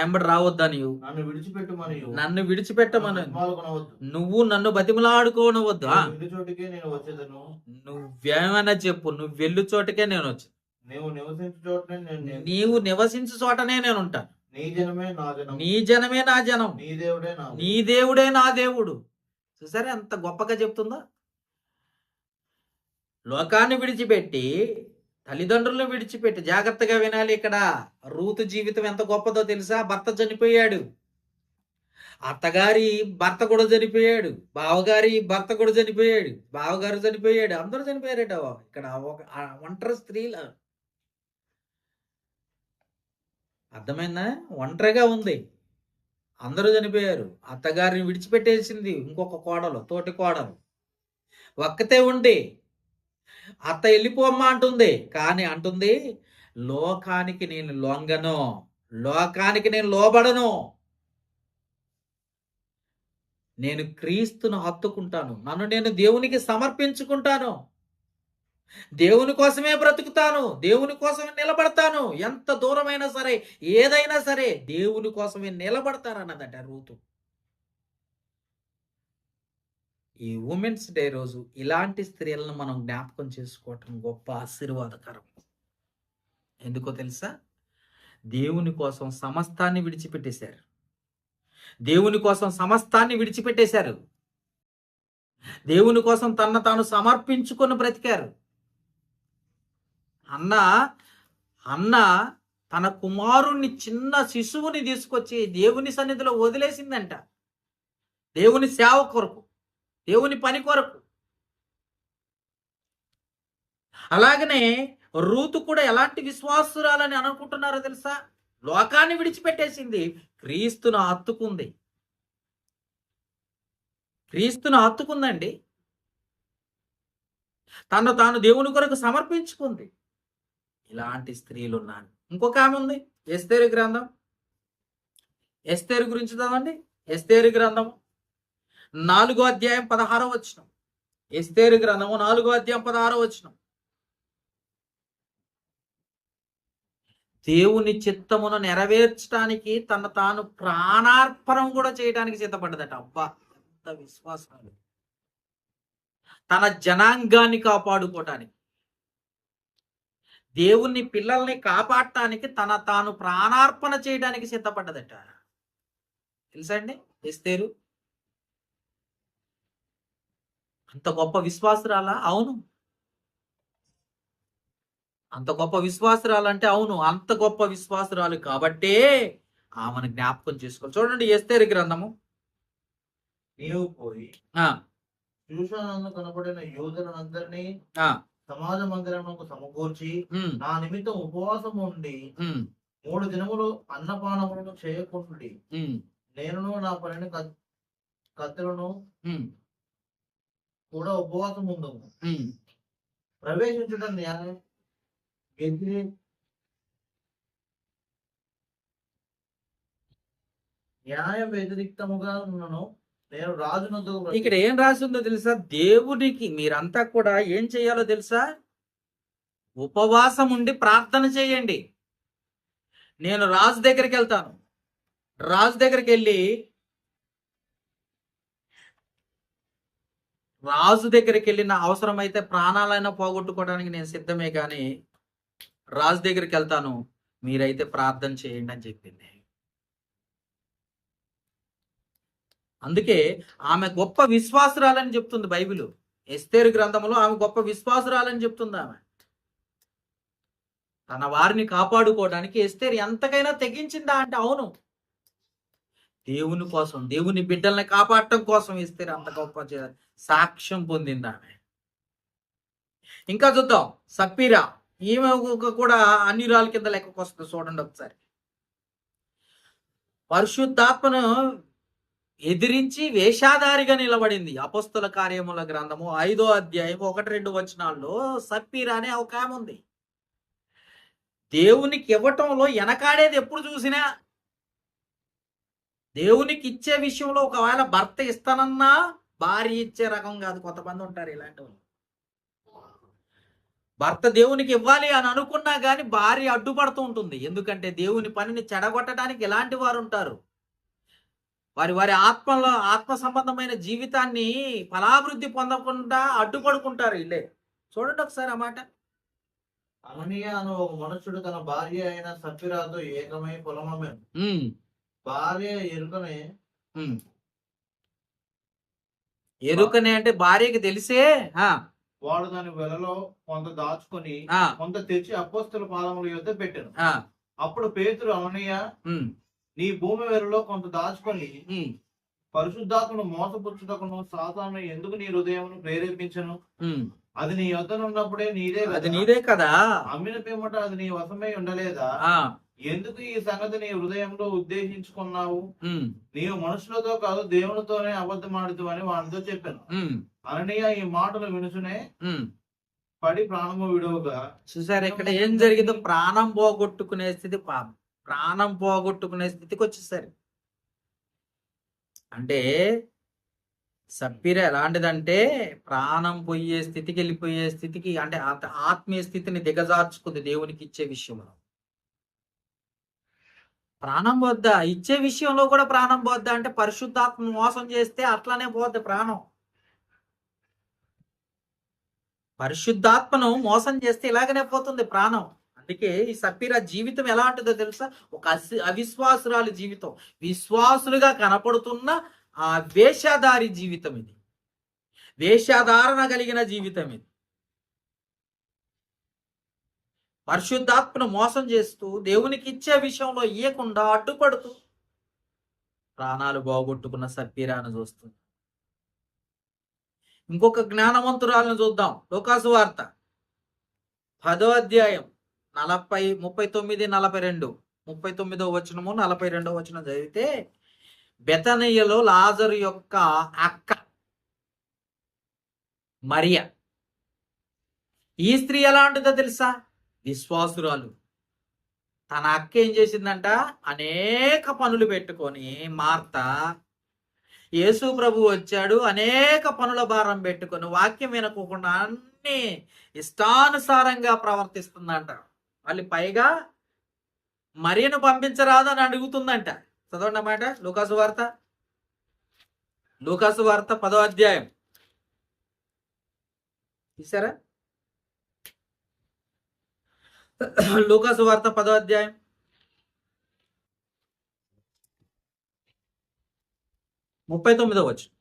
ఎంబడి రావద్దని, నన్ను విడిచిపెట్టుమనియు నన్ను విడిచిపెట్టమని, బతిమాలుకొనవద్దు. నువ్వు నన్ను బతిమలాడుకోనవద్దు. నేను వెళ్ళు చోటికే నేను వచ్చేదను, నువ్వేమైనా చెప్పు, నువ్వు వెళ్ళు చోటకే నేను వచ్చి, నీవు నివసించు చోటనే నీవు నివసించు చోటనే నేను ఉంటాను. నీ జనమే నా జనం, నీ జనమే నా జనం, నీ దేవుడే నా నీ దేవుడే నా దేవుడు. చూసారా ఎంత గొప్పగా చెప్తుందో. లోకాన్ని విడిచిపెట్టి, తల్లిదండ్రులను విడిచిపెట్టి, జాగ్రత్తగా వినాలి ఇక్కడ. రూతు జీవితం ఎంత గొప్పదో తెలుసా? భర్త చనిపోయాడు, అత్తగారి భర్త కూడా చనిపోయాడు, బావగారి భర్త కూడా చనిపోయాడు, బావగారు చనిపోయాడు, అందరూ చనిపోయారట. ఇక్కడ ఒక ఒంటరి స్త్రీల అర్థమైందా? ఒంటరిగా ఉంది, అందరూ చనిపోయారు. అత్తగారిని విడిచిపెట్టేసింది ఇంకొక కోడలు, తోటి కోడలు. ఒక్కతే ఉండి అత్త వెళ్ళిపోమ్మా అంటుంది, కానీ అంటుంది లోకానికి నేను లొంగను, లోకానికి నేను లోబడను, నేను క్రీస్తును హత్తుకుంటాను, నన్ను నేను దేవునికి సమర్పించుకుంటాను, దేవుని కోసమే బ్రతుకుతాను, దేవుని కోసమే నిలబడతాను, ఎంత దూరమైనా సరే, ఏదైనా సరే దేవుని కోసమే నిలబడతాను అన్నదట రూతు. ఈ ఉమెన్స్ డే రోజు ఇలాంటి స్త్రీలను మనం జ్ఞాపకం చేసుకోవటం గొప్ప ఆశీర్వాదకరం. ఎందుకో తెలుసా? దేవుని కోసం సమస్తాన్ని విడిచిపెట్టేశారు, దేవుని కోసం సమస్తాన్ని విడిచిపెట్టేశారు, దేవుని కోసం తన తాను సమర్పించుకొని బ్రతికారు. అన్న తన కుమారుణ్ణి, చిన్న శిశువుని తీసుకొచ్చి దేవుని సన్నిధిలో వదిలేసిందంట, దేవుని సేవ కొరకు, దేవుని పని కొరకు. అలాగనే రూతు కూడా ఎలాంటి విశ్వాసురాలని అనుకుంటున్నారో తెలుసా? లోకాన్ని విడిచిపెట్టేసింది, క్రీస్తును హత్తుకుంది, క్రీస్తును హత్తుకుందండి, తను తాను దేవుని కొరకు సమర్పించుకుంది. ఇలాంటి స్త్రీలు ఉన్నారు. ఇంకొక ఆమె ఉంది, ఎస్తేరు గ్రంథం. ఎస్తేరు గురించి చదవండి. ఎస్తేరు గ్రంథం 4:16. ఎస్తేరు గ్రంథము 4:16. దేవుని చిత్తమును నెరవేర్చడానికి తన తాను ప్రాణార్పణం కూడా చేయడానికి సిద్ధపడ్డదట. అబ్బా ఎంత విశ్వాసాలు! తన జనాంగాన్ని కాపాడుకోవటానికి, దేవుని పిల్లల్ని కాపాడటానికి తన తాను ప్రాణార్పణ చేయడానికి సిద్ధపడ్డదట. తెలుసా అండి ఎస్తేరు? అంత గొప్ప విశ్వాసురాలా? అవును. అంత గొప్ప విశ్వాసురాలంటే అవును, అంత గొప్ప విశ్వాసురాలు కాబట్టే ఆమెను జ్ఞాపకం చేసుకోవాలి. చూడండి ఎస్తేరు గ్రంథము. నీవు పోయి షూషానందు కనబడిన యూదులందరినీ సమాజ మందిరమునకు సమకూర్చి నా నిమిత్తం ఉపవాసం ఉండి 3 దినములు అన్నపానములను చేయకుండి, నేను నా పనిని కత్తులను కూడా ఉపవాసం ఉండు. ప్రవేశించడం న్యాయ వ్యతిరిక్తముగా ఉన్నాను. నేను రాజునొద్దు. ఇక్కడ ఏం రాసిందో తెలుసా? దేవునికి మీరంతా కూడా ఏం చేయాలో తెలుసా? ఉపవాసం ఉండి ప్రార్థన చేయండి. నేను రాజు దగ్గరికి వెళ్తాను, రాజు దగ్గరికి వెళ్ళి నా అవసరమైతే ప్రాణాలైనా పోగొట్టుకోవడానికి నేను సిద్ధమే, కానీ రాజు దగ్గరికి వెళ్తాను, మీరైతే ప్రార్థన చేయండి అని చెప్పింది. అందుకే ఆమె గొప్ప విశ్వాసురాలని చెప్తుంది బైబిల్. ఎస్తేరు గ్రంథంలో ఆమె గొప్ప విశ్వాసురాలని చెప్తుంది. ఆమె తన వారిని కాపాడుకోవడానికి ఎస్తేరు ఎంతకైనా తెగించిందా అంటే అవును, దేవుని కోసం, దేవుని బిడ్డల్ని కాపాడటం కోసం ఎస్తేరు అంత గొప్ప సాక్ష్యం పొందింది ఆమె. ఇంకా చూద్దాం సప్పీరా. ఈమె కూడా అన్యురాల కింద లెక్కకు వస్తుంది. చూడండి ఒకసారి. పరిశుద్ధాత్మను ఎదిరించి వేషాధారిగా నిలబడింది. అపోస్తల కార్యముల గ్రంథము 5:1-2 సప్పీరా అనే ఒక ఆమె ఉంది. దేవునికి ఇవ్వటంలో వెనకాడేది ఎప్పుడు చూసినా, దేవునికి ఇచ్చే విషయంలో ఒకవేళ భర్త ఇస్తానన్నా భార్య ఇచ్చే రకం కాదు. కొంతమంది ఉంటారు ఇలాంటి వాళ్ళు. భర్త దేవునికి ఇవ్వాలి అని అనుకున్నా కానీ భార్య అడ్డుపడుతూ ఉంటుంది. ఎందుకంటే దేవుని పనిని చెడగొట్టడానికి ఇలాంటి వారు ఉంటారు. వారి ఆత్మ సంబంధమైన జీవితాన్ని ఫలాభివృద్ధి పొందకుండా అడ్డుపడుకుంటారు వీళ్ళే. చూడండి ఒకసారి ఆ మాట. అననీయ అను ఒక మనుషుడు తన భార్య అయిన సప్పిరాతో ఏకమై పొలమమెను. భార్య ఎరుకనే అంటే భార్యకి తెలిసే వాడు దాని వెలలో కొంత దాచుకొని కొంత తెచ్చి అపోస్తల పాదముల యొద్ద పెట్టాను. అప్పుడు పేతురు, అననీయ, నీ భూమి వెలలో కొంత దాచుకొని పరిశుద్ధాత్మను మోసపుచ్చుటకును సాతాను ఎందుకు నీ హృదయమును ప్రేరేపించను? అది నీ యొద్దనున్నప్పుడే నీదే కదా. అమ్మిన పిమ్మట అది నీ వశమై ఉండలేదా? ఎందుకు ఈ సంగతి నీ హృదయంలో ఉద్దేశించుకున్నావు? నీవు మనుషులతో కాదు దేవునితోనే అబద్ధమాడుతూ అని వాడితో చెప్పాను. అననీయ ఈ మాటలు వినుచునే పడి ప్రాణము విడువగా. చూసారు ఇక్కడ ఏం జరిగిందో? ప్రాణం పోగొట్టుకునే స్థితి, ప్రాణం పోగొట్టుకునే స్థితికి వచ్చేసరి. అంటే సప్పిర ఎలాంటిదంటే ప్రాణం పోయే స్థితికి వెళ్ళిపోయే స్థితికి, అంటే ఆత్మీయ స్థితిని దిగజార్చుకుంది దేవునికి ఇచ్చే విషయంలో. ప్రాణం పోద్దా? ఇచ్చే విషయంలో కూడా ప్రాణం పోద్దా అంటే పరిశుద్ధాత్మ మోసం చేస్తే అట్లానే పోద్ది ప్రాణం. పరిశుద్ధాత్మను మోసం చేస్తే ఇలాగనే పోతుంది ప్రాణం. అందుకే ఈ సప్పిర జీవితం ఎలా ఉంటుందో తెలుసా? ఒక అవిశ్వాసురాలి జీవితం, విశ్వాసులుగా కనపడుతున్న ఆ వేషధారి జీవితం ఇది, వేషధారణ కలిగిన జీవితం ఇది. పరిశుద్ధాత్మను మోసం చేస్తూ దేవునికి ఇచ్చే విషయంలో ఇయ్యకుండా అడ్డుపడుతూ ప్రాణాలు బాగొట్టుకున్న సప్పిరాను చూస్తుంది. ఇంకొక జ్ఞానవంతురాలను చూద్దాం. లూకాసు వార్త 10వ అధ్యాయం 39, 42, 39వ వచనము 42వ వచనం చదివితే, బెతనీయలో లాజరు యొక్క అక్క మరియ. ఈ స్త్రీ ఎలాంటిదో తెలుసా? విశ్వాసురాలు. తన అక్క ఏం చేసిందంట? అనేక పనులు పెట్టుకొని, మార్త యేసు ప్రభు వచ్చాడు, అనేక పనుల భారం పెట్టుకొని వాక్యం వినకోకుండా అన్ని ఇష్టానుసారంగా ప్రవర్తిస్తుందంట. మళ్ళీ పైగా మరియను పంపించరాదని అడుగుతుందంట. చదవండి అన్నమాట. లూకాసు వార్త 10వ అధ్యాయం చూసారా? లూకాసు వార్త 10వ అధ్యాయం 39వ వచనం.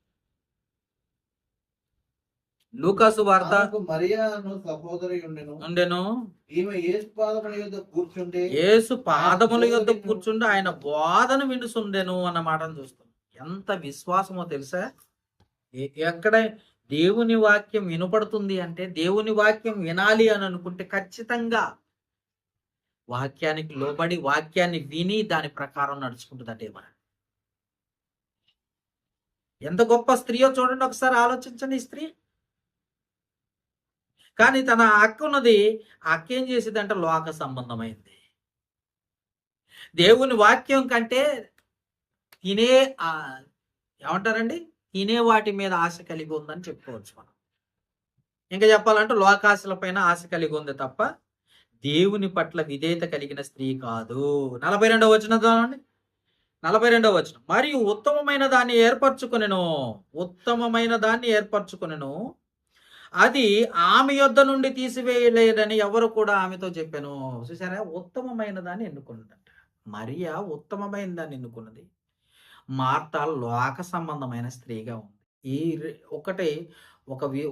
లూకాసు వార్త. మరియను సహోదరి ఉండెను. ఈమె యేసు పాదముల యొద్ద కూర్చుంటే, యేసు పాదముల యొద్ద కూర్చుంటే ఆయన బోధను వినుసుండెను అన్న మాటను చూస్తాం. ఎంత విశ్వాసమో తెలుసా? ఎక్కడ దేవుని వాక్యం వినపడుతుంది అంటే, దేవుని వాక్యం వినాలి అని అనుకుంటే ఖచ్చితంగా వాక్యానికి లోబడి వాక్యాన్ని విని దాని ప్రకారం నడుచుకుంటుందటే. ఎంత గొప్ప స్త్రీయో చూడండి ఒకసారి, ఆలోచించండి. ఈ స్త్రీ కానీ తన అక్క ఉన్నది, అక్క ఏం చేసిందంటే లోక సంబంధమైంది. దేవుని వాక్యం కంటే ఏమంటారండి, తినే వాటి మీద ఆశ కలిగి ఉందని చెప్పుకోవచ్చు మనం. ఇంకా చెప్పాలంటే లోకాశల పైన ఆశ కలిగి ఉంది తప్ప దేవుని పట్ల విధేయత కలిగిన స్త్రీ కాదు. 42వ వచనం చూడండి. 42వ వచనం. మరియు ఉత్తమమైన దాన్ని ఏర్పరచుకొనెను, అది ఆమె యొద్ద నుండి తీసివేయలేదని ఎవరు కూడా ఆమెతో చెప్పాను. చూసారా? ఉత్తమమైన దాన్ని ఎన్నుకున్నదంట. మరియా ఉత్తమమైన దాన్ని ఎన్నుకున్నది. మార్త లోక సంబంధమైన స్త్రీగా ఉంది. ఈ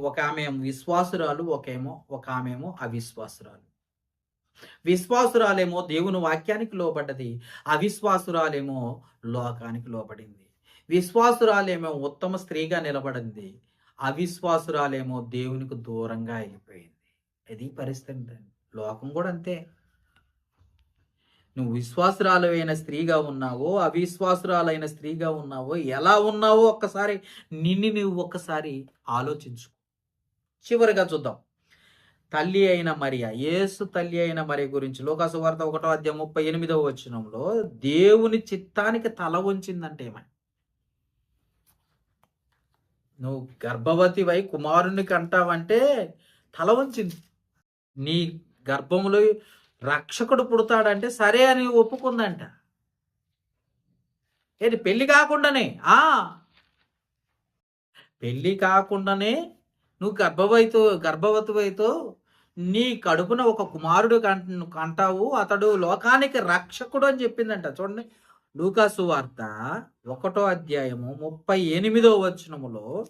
ఒక ఆమె విశ్వాసురాలు, ఒక ఆమెమో అవిశ్వాసురాలు. విశ్వాసురాలేమో దేవుని వాక్యానికి లోబడ్డది, అవిశ్వాసురాలేమో లోకానికి లోబడింది. విశ్వాసురాలేమో ఉత్తమ స్త్రీగా నిలబడింది, అవిశ్వాసురాలేమో దేవునికి దూరంగా వెళ్ళిపోయింది. ఇది పరిస్థితి. లోకం కూడా అంతే. నువ్వు విశ్వాసురాలైన స్త్రీగా ఉన్నావో, అవిశ్వాసురాలైన స్త్రీగా ఉన్నావో, ఎలా ఉన్నావో ఒక్కసారి నువ్వు ఒక్కసారి ఆలోచించు. చివరిగా చూద్దాం. తల్లి అయిన మరియ, యేసు తల్లి అయిన మరియ గురించి లోకాసు వార్త 1:38 దేవుని చిత్తానికి తల వంచిందంటే ఏమని? నువ్వు గర్భవతివై కుమారుని కంటావంటే తల వంచింది. నీ గర్భములో రక్షకుడు పుడతాడంటే సరే అని ఒప్పుకుందంట. ఏంటి పెళ్లి కాకుండానే? పెళ్లి కాకుండానే నువ్వు గర్భవతివైతో నీ కడుపున ఒక కుమారుడు కంటావు, అతడు లోకానికి రక్షకుడు అని చెప్పిందంట. చూడండి, లూకాసు వార్త 1:38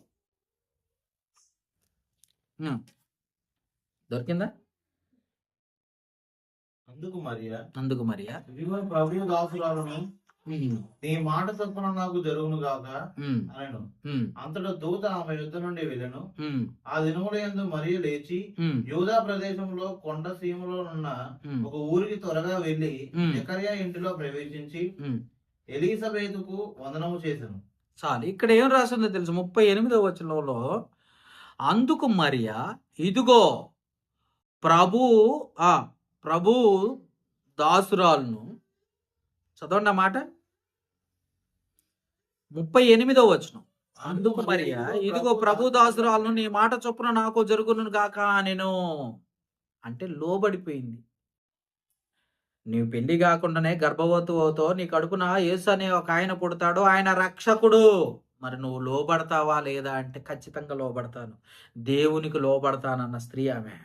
దొరికిందా? అందుకు మరియా ఇదిగో ప్రభువు దాసురాలను, నీ మాట చొప్పున నాకు జరుగును గాక అనెను. అంతటా దూత ఆమె యుద్ధ నుండి వెళ్ళెను. ఆ దినముల యందు మరియ లేచి యూదా ప్రదేశంలో కొండ సీమలో ఉన్న ఒక ఊరికి త్వరగా వెళ్లి జకర్యా ఇంటిలో ప్రవేశించి ఎలీసబేతుకు వందనము చేసెను. చాలు. ఇక్కడ ఏం రాసిందో తెలుసు? 38 అందుకు మరియా ఇదిగో ప్రభు దాసురాలను. చదవండి ఆ మాట. 38 అందుకు మరియా ఇదిగో ప్రభు దాసురాలను, నీ మాట చొప్పున నాకు జరుగును గాక నేను. అంటే లోబడిపోయింది. నీవు పెళ్లి కాకుండానే గర్భవతి అవుతావు, నీ కడుపున యేసు అనే ఒక ఆయన పుడతాడు, ఆయన రక్షకుడు. మరి నువ్వు లోబడతావా లేదా అంటే ఖచ్చితంగా లోబడతాను, దేవునికి లోబడతానన్న స్త్రీ ఆమె.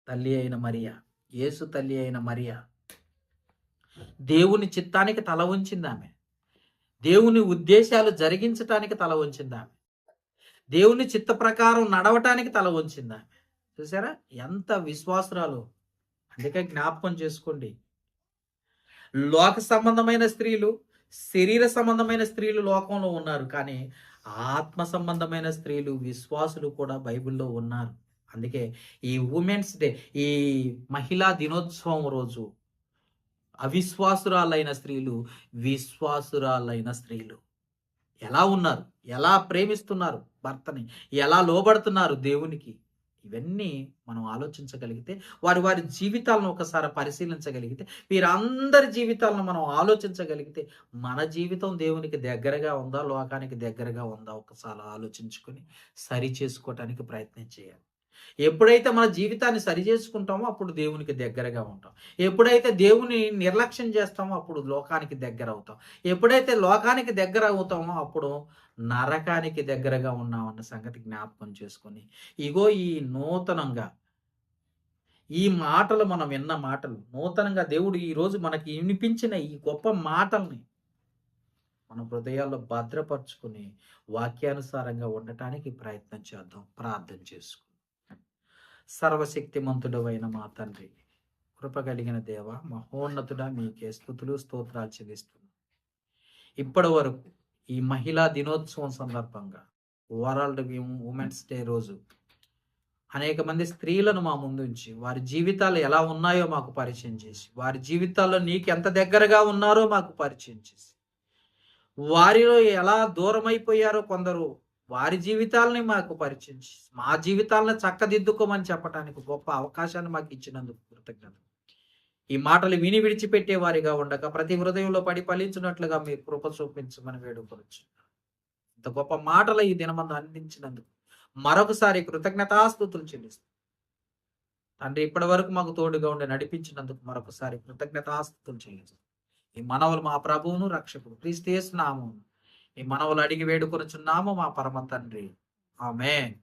తల్లి అయిన మరియ, యేసు తల్లి అయిన మరియ దేవుని చిత్తానికి తల ఉంచింది ఆమె. దేవుని ఉద్దేశాలు జరిగించటానికి తల ఉంచింది ఆమె. దేవుని చిత్త ప్రకారం నడవటానికి తల ఉంచింది ఆమె. చూసారా ఎంత విశ్వాసురాలు. అందుకే జ్ఞాపకం చేసుకోండి, లోక సంబంధమైన స్త్రీలు, శరీర సంబంధమైన స్త్రీలు లోకంలో ఉన్నారు, కానీ ఆత్మ సంబంధమైన స్త్రీలు, విశ్వాసులు కూడా బైబిల్లో ఉన్నారు. అందుకే ఈ ఉమెన్స్ డే, ఈ మహిళా దినోత్సవం రోజు అవిశ్వాసురాలైన స్త్రీలు, విశ్వాసురాలైన స్త్రీలు ఎలా ఉన్నారు, ఎలా ప్రేమిస్తున్నారు భర్తని, ఎలా లోబడుతున్నారు దేవునికి, ఇవన్నీ మనం ఆలోచించగలిగితే, వారి జీవితాలను ఒకసారి పరిశీలించగలిగితే, వీరందరి జీవితాలను మనం ఆలోచించగలిగితే, మన జీవితం దేవునికి దగ్గరగా ఉందా, లోకానికి దగ్గరగా ఉందా ఒకసారి ఆలోచించుకొని సరి చేసుకోవటానికి ప్రయత్నం చేయాలి. ఎప్పుడైతే మన జీవితాన్ని సరి చేసుకుంటామో అప్పుడు దేవునికి దగ్గరగా ఉంటాం. ఎప్పుడైతే దేవుని నిర్లక్ష్యం చేస్తామో అప్పుడు లోకానికి దగ్గర అవుతాం. ఎప్పుడైతే లోకానికి దగ్గర అవుతామో అప్పుడు నరకానికి దగ్గరగా ఉన్నామన్న సంగతి జ్ఞాపకం చేసుకొని, ఇగో ఈ నూతనంగా ఈ మాటలు మనం విన్న మాటలు, నూతనంగా దేవుడు ఈరోజు మనకి వినిపించిన ఈ గొప్ప మాటల్ని మన హృదయాల్లో భద్రపరుచుకుని వాక్యానుసారంగా ఉండటానికి ప్రయత్నం చేద్దాం. ప్రార్థన చేసుకుందాం. సర్వశక్తిమంతుడవైన మా తండ్రి, కృప కలిగిన దేవ, మహోన్నతుడా, మీకే స్తుతులు స్తోత్రాలు చెల్లిస్తున్నాం. ఇప్పటి వరకు ఈ మహిళా దినోత్సవం సందర్భంగా, వరల్డ్ ఉమెన్స్ డే రోజు అనేక మంది స్త్రీలను మా ముందుంచి వారి జీవితాలు ఎలా ఉన్నాయో మాకు పరిచయం చేసి, వారి జీవితాల్లో నీకు ఎంత దగ్గరగా ఉన్నారో మాకు పరిచయం చేసి, వారిలో ఎలా దూరం అయిపోయారో కొందరు, వారి జీవితాలని మాకు పరిచయం చేసి, మా జీవితాలను చక్కదిద్దుకోమని చెప్పడానికి గొప్ప అవకాశాన్ని మాకు ఇచ్చినందుకు కృతజ్ఞతలు. ఈ మాటలు విని విడిచిపెట్టే వారిగా ఉండక ప్రతి హృదయంలో పడి ఫలించినట్లుగా మీరు కృప చూపించమని వేడుకోవచ్చు. ఇంత గొప్ప మాటలు ఈ దినమందు అందించినందుకు మరొకసారి కృతజ్ఞతాస్తుతులు చెల్లిస్తాం తండ్రి. ఇప్పటి వరకు మాకు తోడుగా ఉండి నడిపించినందుకు మరొకసారి కృతజ్ఞతాస్తుతులు చెల్లిస్తాం. ఈ మనవులు మా ప్రభువును రక్షకుడు క్రీస్తు యేసు నామమున ఈ మనవులు అడిగి వేడుకొనుచున్నాము మా పరమ తండ్రి. ఆమేన్.